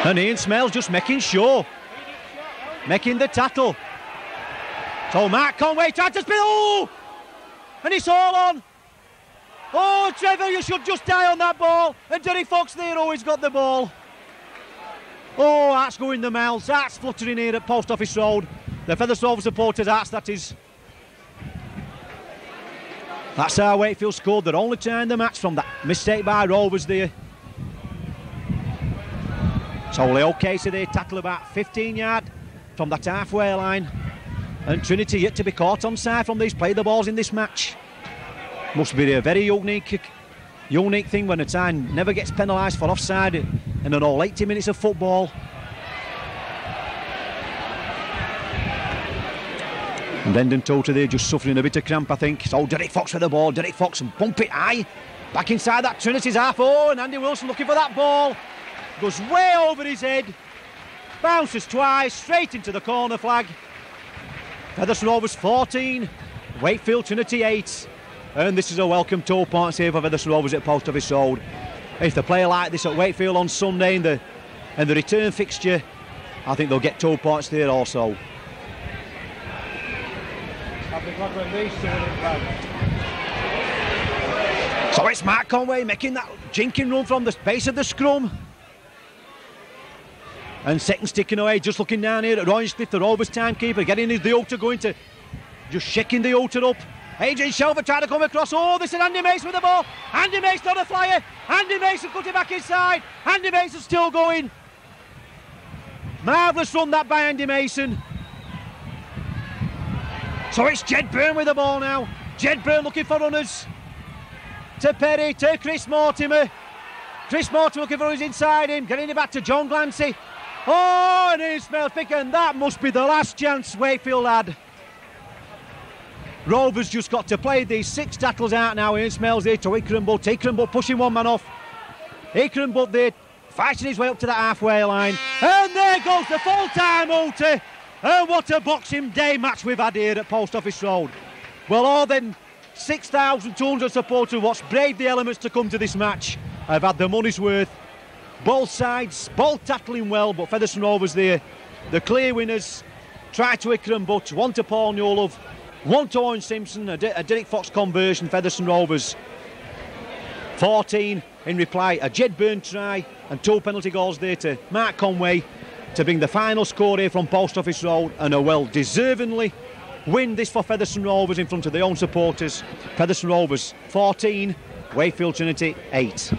And Ian Smells just making sure. Making the tackle. So Mark Conway tried to spin. Oh! And it's all on. Oh, Trevor, you should just die on that ball. And Derek Fox there always got the ball. Oh, that's going the mouths. That's fluttering here at Post Office Road. The Featherstone Rovers supporters' hearts, that is. That's how Wakefield scored their only try in the match from that mistake by Rovers there. So Leo Casey they tackle about 15 yards from that halfway line. And Trinity yet to be caught onside from these play the balls in this match. Must be a very unique thing when a time never gets penalised for offside in an all 80 minutes of football. And Brendan Tota there just suffering a bit of cramp, I think. So Derek Fox with the ball. Derek Fox and bump it high. Back inside that Trinity's half. Oh, and Andy Wilson looking for that ball. Goes way over his head. Bounces twice, straight into the corner flag. Featherstone Rovers 14, Wakefield Trinity 8. And this is a welcome 2 points here for Featherstone Rovers at Post Office Road. If they play like this at Wakefield on Sunday in the return fixture, I think they'll get 2 points there also. So it's Mark Conway making that jinking run from the base of the scrum. And second sticking away, just looking down here at Ryan Smith, the Rovers timekeeper, getting the outer going to, just shaking the outer up. Adrian Shelford trying to come across. Oh, this is Andy Mason with the ball. Andy Mason on a flyer. Andy Mason cut it back inside. Andy Mason still going. Marvellous run that by Andy Mason. So it's Jed Byrne with the ball now. Jed Byrne looking for runners. To Perry, to Chris Mortimer. Chris Mortimer looking for runners inside him. Getting it back to John Glancy. Oh, and Ian Smells pick, and that must be the last chance Wakefield had. Rovers just got to play these 6 tackles out now. Ian Smells there to Ikram Butt. Ikram Butt pushing one man off. Ikram Butt there fighting his way up to that halfway line. And there goes the full-time ulti. And what a Boxing Day match we've had here at Post Office Road. Well, all them 6,200 supporters what's braved the elements to come to this match have had their money's worth. Both sides, both tackling well, but Featherstone Rovers there, the clear winners. Try to Ikram Butt, one to Paul Newell, one to Owen Simpson, a Derek Fox conversion. Featherstone Rovers 14 in reply, a Jed Byrne try and 2 penalty goals there to Mark Conway to bring the final score here from Post Office Road, and a well-deservingly win this for Featherstone Rovers in front of their own supporters. Featherstone Rovers 14, Wakefield Trinity 8.